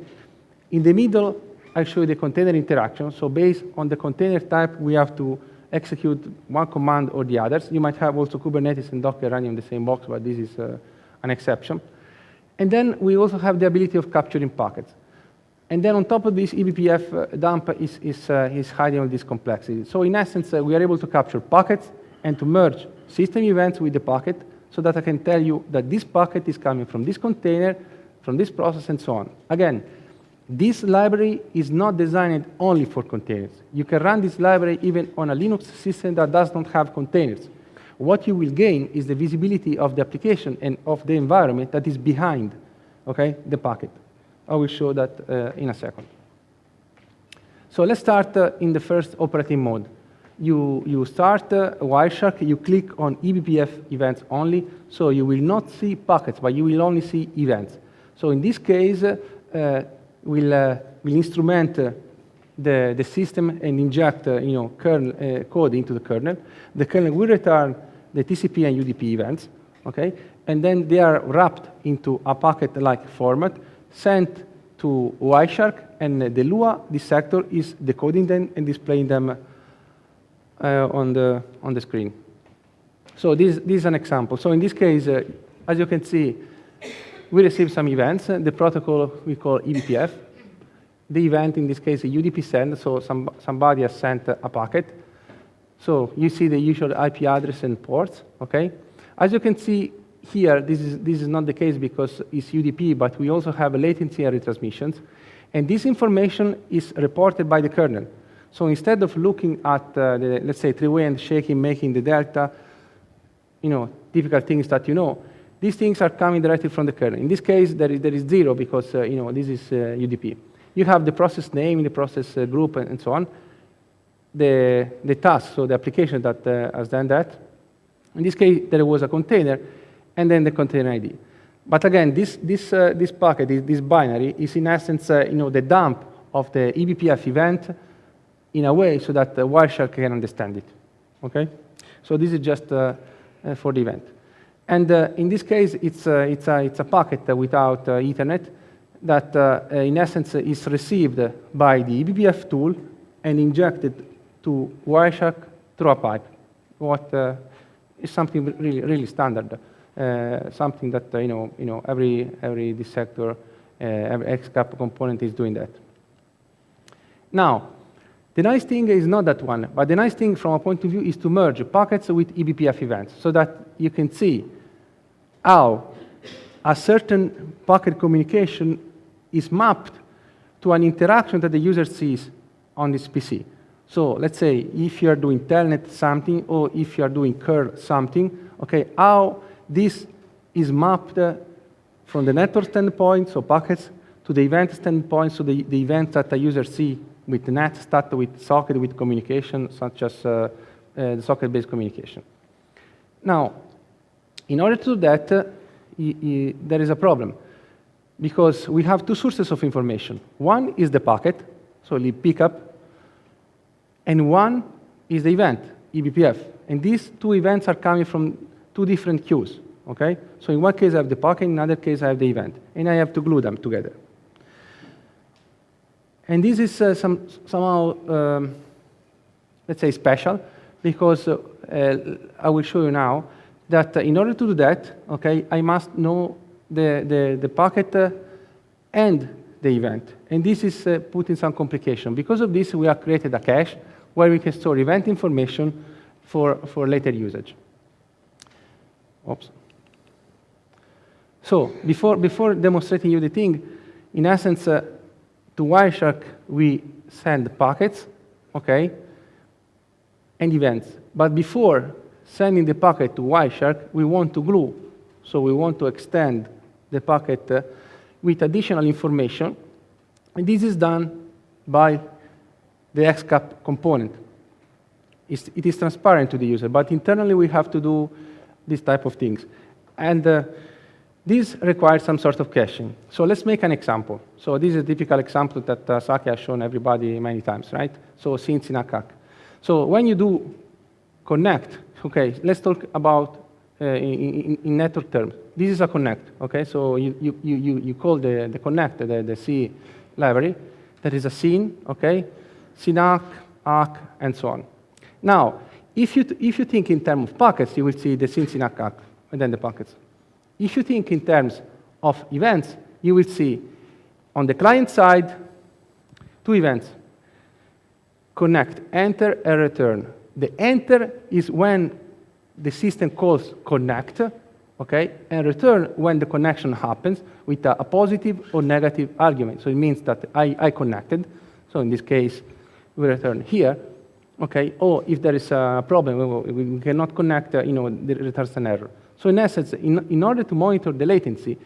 In the middle, I'll show you the container interaction. So based on the container type, we have to execute one command or the others. You might have also Kubernetes and Docker running in the same box, but this is an exception. And then we also have the ability of capturing packets. And then on top of this, eBPF dump is hiding all this complexity. So in essence, we are able to capture packets and to merge system events with the packet so that I can tell you that this packet is coming from this container, from this process, and so on. Again, this library is not designed only for containers. You can run this library even on a Linux system that does not have containers. What you will gain is the visibility of the application and of the environment that is behind, okay, the packet. I will show that in a second. So let's start in the first operating mode. You start Wireshark, you click on eBPF events only, so you will not see packets, but you will only see events. So in this case, we'll instrument the system and inject kernel code into the kernel. The kernel will return the TCP and UDP events, okay? And then they are wrapped into a packet-like format, sent to Wireshark, and the Lua dissector is decoding them and displaying them on the screen. So this is an example. So in this case, as you can see, we receive some events. The protocol we call eBPF. The event, in this case, a UDP send, so somebody has sent a packet. So you see the usual IP address and ports, okay? As you can see here, this is not the case because it's UDP, but we also have latency and retransmissions. And this information is reported by the kernel. So instead of looking at, let's say, three-way and shaking, making the delta, typical things that you know, these things are coming directly from the kernel. In this case, there is zero because this is UDP. You have the process name, the process group, and so on. The task, so the application that has done that. In this case, there was a container, and then the container ID. But again, this packet, this binary, is in essence, the dump of the eBPF event in a way so that Wireshark can understand it. Okay? So this is just for the event. And in this case, it's a packet without Ethernet that, in essence, is received by the eBPF tool and injected to Wireshark through a pipe. What is something really standard, something that every dissector, every XCAP component is doing that. Now, the nice thing is not that one, but the nice thing from a point of view is to merge packets with eBPF events so that you can see how a certain packet communication is mapped to an interaction that the user sees on this PC. So let's say if you are doing telnet something or if you are doing curl something, okay, how this is mapped from the network standpoint, so packets, to the event standpoint, so the events that the user see with the net, start with socket, with communication, such as the socket-based communication. Now, in order to do that, there is a problem, because we have two sources of information. One is the packet, so the pickup, and one is the event, eBPF. And these two events are coming from two different queues, okay? So in one case I have the packet, in another case I have the event, and I have to glue them together. And this is somehow, let's say, special, because I will show you now that in order to do that, okay, I must know the packet and the event. And this is putting some complication. Because of this, we have created a cache where we can store event information for later usage. Oops. So before demonstrating you the thing, in essence, to Wireshark, we send packets, okay, and events. But before sending the packet to Wireshark, we want to glue. So we want to extend the packet with additional information. And this is done by the XCAP component. It is transparent to the user, but internally we have to do this type of things. And this requires some sort of caching. So let's make an example. So this is a typical example that Saki has shown everybody many times, right? So since in ACAC. So when you do connect, okay, let's talk about in network terms. This is a connect, okay? So you call the connect, the C library. There is a scene, okay? SYNAC, ACK, and so on. Now, if you think in terms of packets, you will see the scene, SYNAC, ACK, and then the packets. If you think in terms of events, you will see on the client side, two events, connect, enter, and return. The enter is when the system calls connect, okay, and return when the connection happens with a positive or negative argument. So it means that I connected. So in this case, we return here, okay, or if there is a problem, we cannot connect, it returns an error. So in essence, in order to monitor the latency,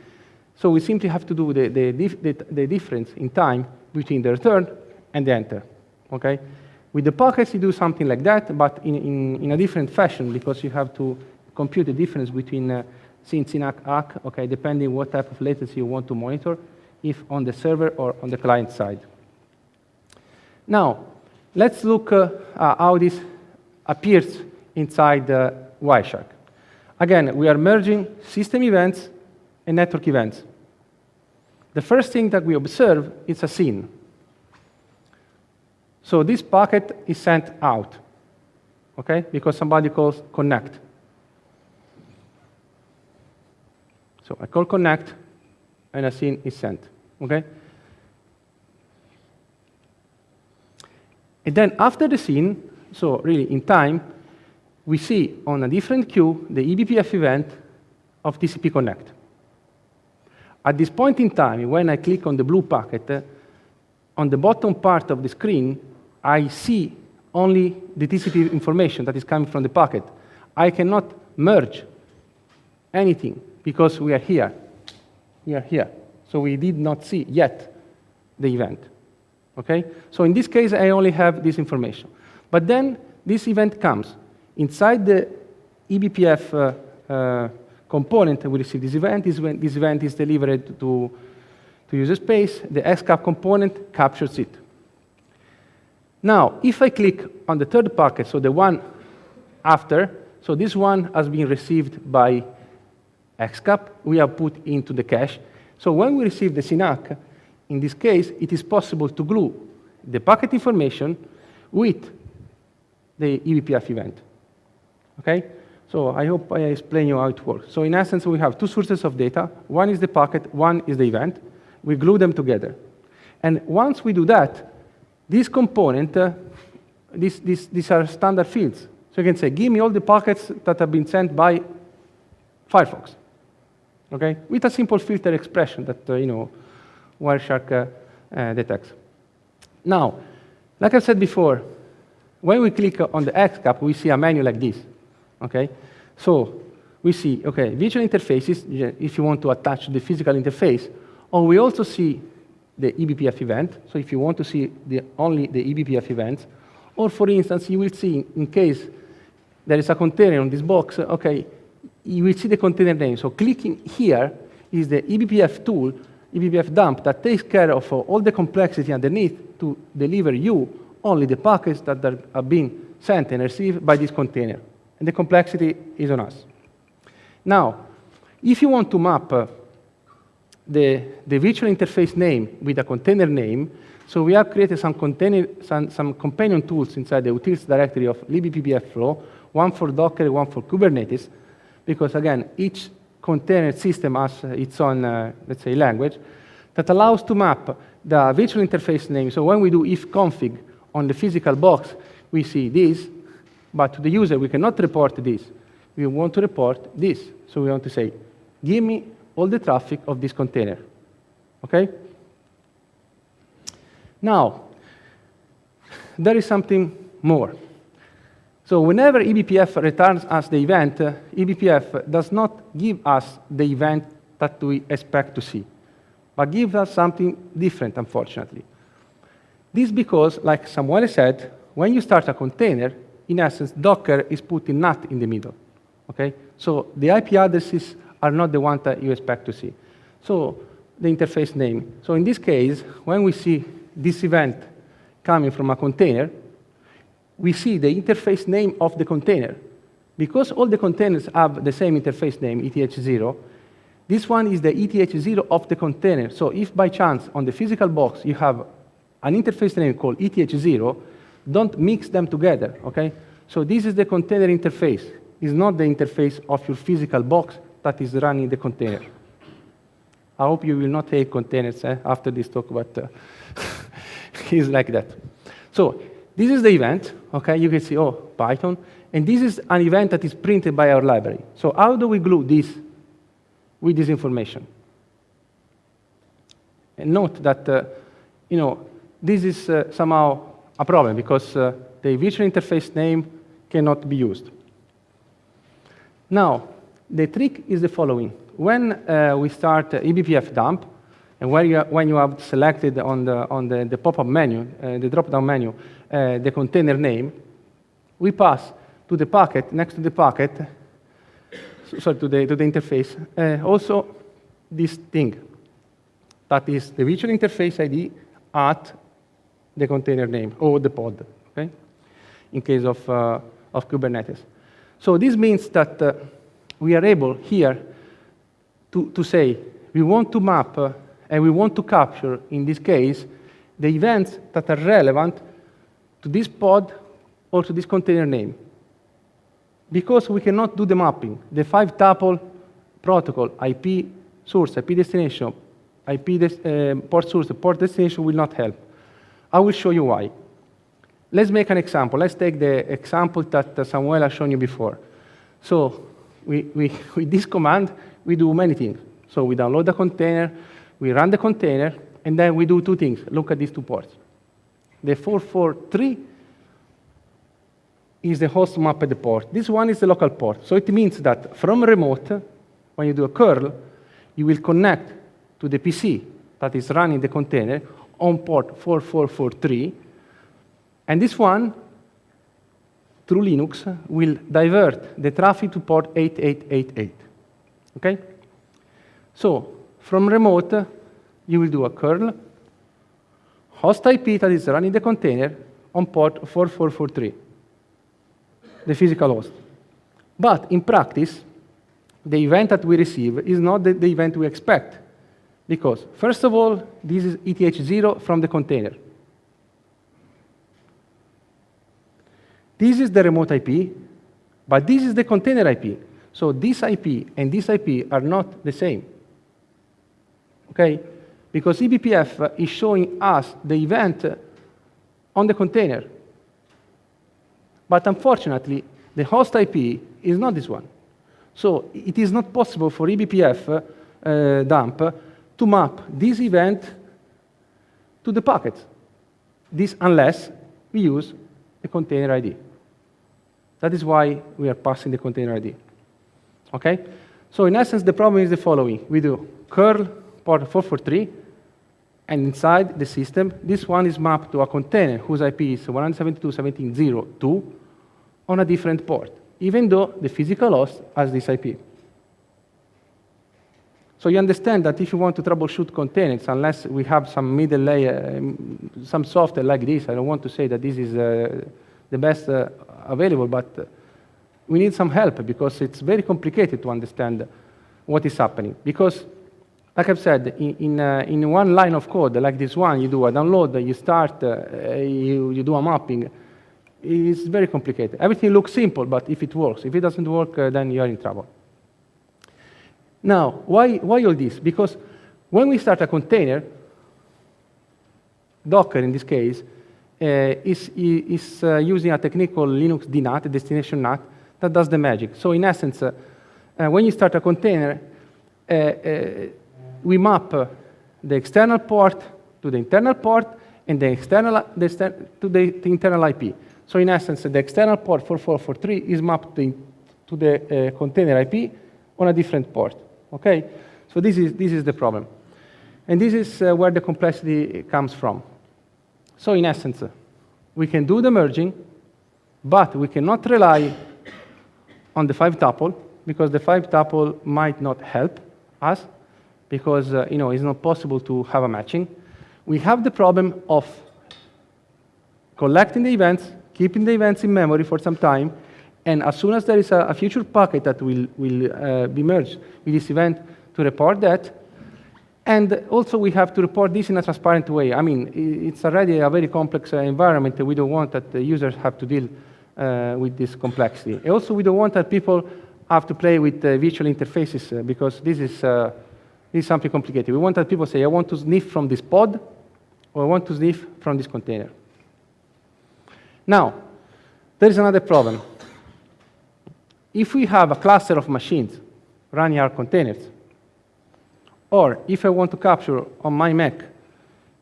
so we simply have to do the difference in time between the return and the enter, okay? With the packets, you do something like that, but in a different fashion, because you have to compute the difference between SYNAC, ACK, okay, depending what type of latency you want to monitor, if on the server or on the client side. Now, let's look how this appears inside Wireshark. Again, we are merging system events and network events. The first thing that we observe is a scene. So this packet is sent out, okay, because somebody calls connect. So I call connect, and a scene is sent, okay? And then after the scene, so really in time, we see on a different queue the eBPF event of TCP connect. At this point in time, when I click on the blue packet, on the bottom part of the screen, I see only the TCP information that is coming from the packet. I cannot merge anything because we are here. We are here. So we did not see yet the event, Okay? So in this case, I only have this information. But then this event comes. Inside the eBPF component, we receive this event. This event is delivered to user space. The XCAP component captures it. Now, if I click on the third packet, so the one after, so this one has been received by XCAP. We have put into the cache. So when we receive the SYNAC, in this case, it is possible to glue the packet information with the eBPF event. Okay? So I hope I explain you how it works. So in essence, we have two sources of data. One is the packet, one is the event. We glue them together. And once we do that, this component, these are standard fields. So you can say, give me all the packets that have been sent by Firefox. Okay? With a simple filter expression that, Wireshark detects. Now, like I said before, when we click on the XCAP, we see a menu like this. Okay? So we see, okay, visual interfaces, if you want to attach the physical interface, or we also see the eBPF event. So if you want to see only the eBPF events, or for instance, you will see, in case there is a container on this box, okay, you will see the container name. So clicking here is the eBPF tool, eBPF dump, that takes care of all the complexity underneath to deliver you only the packets that are being sent and received by this container. And the complexity is on us. Now, if you want to map the virtual interface name with a container name, so we have created some companion tools inside the utils directory of eBPF flow, one for Docker, one for Kubernetes, because again, each container system has its own, let's say, language that allows to map the virtual interface name. So when we do ifconfig on the physical box, we see this, but to the user, we cannot report this. We want to report this. So we want to say, give me all the traffic of this container. Okay? Now, there is something more. So whenever eBPF returns us the event, eBPF does not give us the event that we expect to see, but gives us something different, unfortunately. This because, like Samuele said, when you start a container, in essence, Docker is putting NAT in the middle. Okay? So the IP addresses are not the ones that you expect to see. So the interface name. So in this case, when we see this event coming from a container, we see the interface name of the container. Because all the containers have the same interface name, ETH0, this one is the ETH0 of the container. So if by chance on the physical box you have an interface name called ETH0, don't mix them together, okay? So this is the container interface. It's not the interface of your physical box that is running the container. I hope you will not hate containers after this talk, but it's like that. So this is the event, okay? You can see, oh, Python. And this is an event that is printed by our library. So how do we glue this with this information? And note that, this is somehow a problem because the virtual interface name cannot be used. Now, the trick is the following. When we start eBPF dump, and when you have selected on the pop-up menu, the drop-down menu, the container name, we pass to the packet, next to the packet, sorry, to the interface, also this thing. That is the virtual interface ID at the container name, or the pod, okay? In case of Kubernetes. So this means that we are able here to say we want to map and we want to capture, in this case, the events that are relevant to this pod or to this container name. Because we cannot do the mapping, the 5-tuple protocol, IP source, IP destination, port source, port destination will not help. I will show you why. Let's make an example. Let's take the example that Samuel has shown you before. So with this command, we do many things. So we download the container, we run the container, and then we do two things. Look at these two ports. The 443 is the host map at the port. This one is the local port. So it means that from remote, when you do a curl, you will connect to the PC that is running the container on port 4443, and this one, through Linux, will divert the traffic to port 8888. Okay? So, from remote, you will do a curl, host IP that is running the container on port 4443, the physical host. But in practice, the event that we receive is not the event we expect. Because, first of all, this is ETH0 from the container. This is the remote IP, but this is the container IP. So this IP and this IP are not the same. Okay? Because eBPF is showing us the event on the container. But unfortunately, the host IP is not this one. So it is not possible for eBPF dump to map this event to the packet. This unless we use a container ID. That is why we are passing the container ID. Okay? So in essence, the problem is the following. We do curl port 443, and inside the system, this one is mapped to a container whose IP is 172.17.0.2 on a different port, even though the physical host has this IP. So you understand that if you want to troubleshoot containers, unless we have some middle layer, some software like this, I don't want to say that this is the best available, but we need some help because it's very complicated to understand what is happening. Because, like I've said, in one line of code, like this one, you do a download, you start, you do a mapping. It's very complicated. Everything looks simple, but if it works. If it doesn't work, then you are in trouble. Now, why all this? Because when we start a container, Docker in this case, is using a technique called Linux DNAT, destination NAT, that does the magic. So in essence, when you start a container, we map the external port to the internal port and the to the internal IP. So in essence, the external port 4443 is mapped to the container IP on a different port. Okay? So this is the problem. And this is where the complexity comes from. So in essence, we can do the merging, but we cannot rely on the 5-tuple, because the 5-tuple might not help us, because it's not possible to have a matching. We have the problem of collecting the events, keeping the events in memory for some time, and as soon as there is a future packet that will be merged with this event, to report that. And also we have to report this in a transparent way. I mean, it's already a very complex environment, and we don't want that the users have to deal with this complexity. And also we don't want that people have to play with virtual interfaces, because this is something complicated. We want that people say, I want to sniff from this pod, or I want to sniff from this container. Now, there is another problem. If we have a cluster of machines running our containers, or if I want to capture on my Mac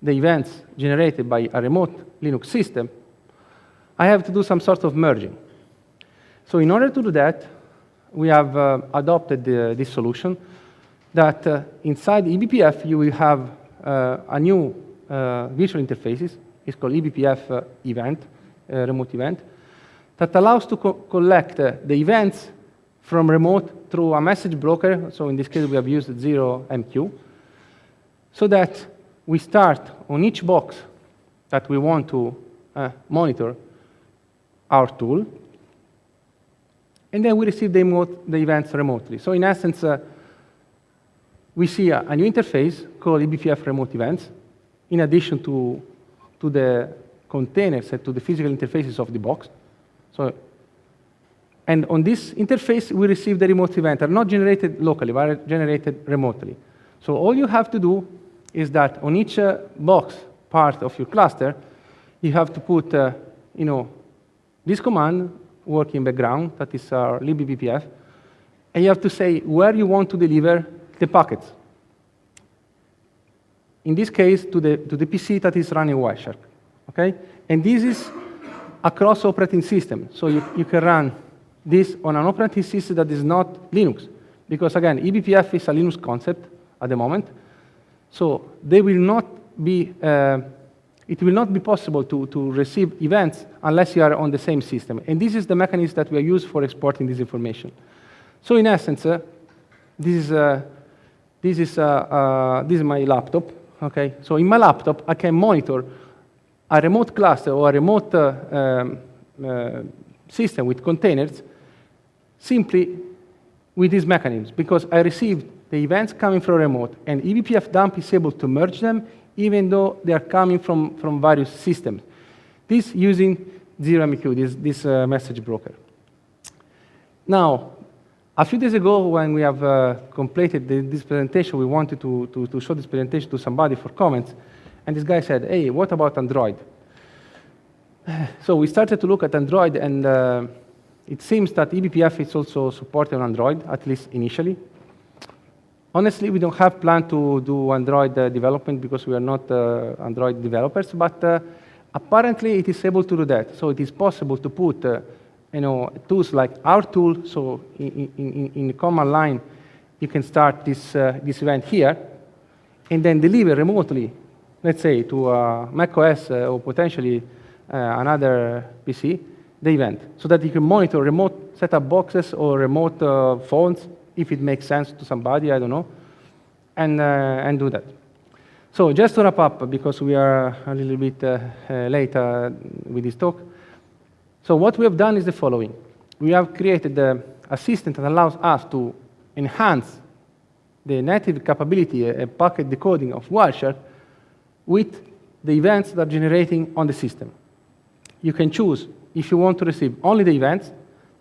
the events generated by a remote Linux system, I have to do some sort of merging. So in order to do that, we have adopted this solution that inside eBPF you will have a new visual interfaces. It's called eBPF event, remote event, that allows to collect the events from remote through a message broker. So in this case, we have used 0MQ, so that we start on each box that we want to monitor our tool, and then we receive the events remotely. So in essence, we see a new interface called eBPF remote events, in addition to the containers and to the physical interfaces of the box. So, and on this interface, we receive the remote event. They're not generated locally, but are generated remotely. So all you have to do is that on each box part of your cluster, you have to put, this command working in background, that is our libeBPF, and you have to say where you want to deliver the packets. In this case, to the PC that is running Wireshark. Okay? And this is across operating system. So you can run this on an operating system that is not Linux. Because again, eBPF is a Linux concept at the moment. So they will not not be possible to receive events unless you are on the same system. And this is the mechanism that we use for exporting this information. So in essence, this is my laptop. Okay, so in my laptop, I can monitor a remote cluster or a remote system with containers simply with these mechanisms, because I received the events coming from remote, and eBPF dump is able to merge them even though they are coming from various systems. This using ZeroMQ, this message broker. Now, a few days ago, when we have completed this presentation, we wanted to show this presentation to somebody for comments, and this guy said, hey, what about Android? So we started to look at Android, and it seems that eBPF is also supported on Android, at least initially. Honestly, we don't have plan to do Android development because we are not Android developers, but apparently it is able to do that. So it is possible to put tools like our tool. So in the command line, you can start this event here, and then deliver remotely, let's say, to macOS or potentially another PC, the event, so that you can monitor remote setup boxes or remote phones, if it makes sense to somebody, I don't know, and do that. So just to wrap up, because we are a little bit late with this talk. So what we have done is the following. We have created a system that allows us to enhance the native capability and packet decoding of Wireshark with the events that are generating on the system. You can choose if you want to receive only the events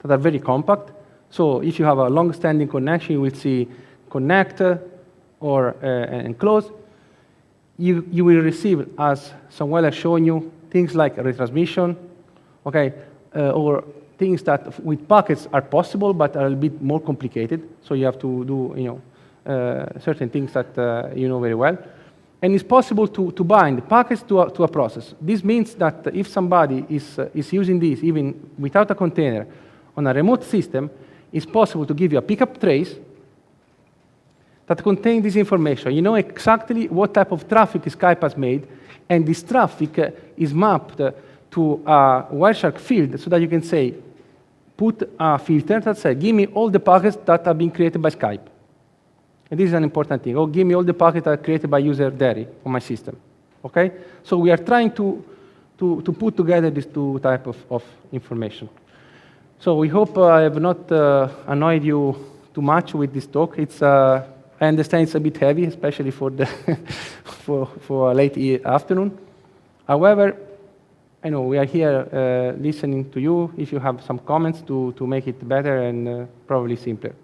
that are very compact. So if you have a long-standing connection, you will see connect or and close. You will receive, as Samuel has shown you, things like retransmission, okay, or things that with packets are possible but are a bit more complicated. So you have to do certain things that you know very well. And it's possible to bind packets to a process. This means that if somebody is using this even without a container on a remote system, it's possible to give you a pickup trace that contains this information. You know exactly what type of traffic Skype has made, and this traffic is mapped to a Wireshark field so that you can say, put a filter that says, give me all the packets that have been created by Skype. And this is an important thing. Or give me all the packets that are created by user Deri on my system. Okay? So we are trying to put together these two types of information. So we hope I have not annoyed you too much with this talk. I understand it's a bit heavy, especially for the for a late afternoon. However, I know we are here listening to you if you have some comments to make it better and probably simpler.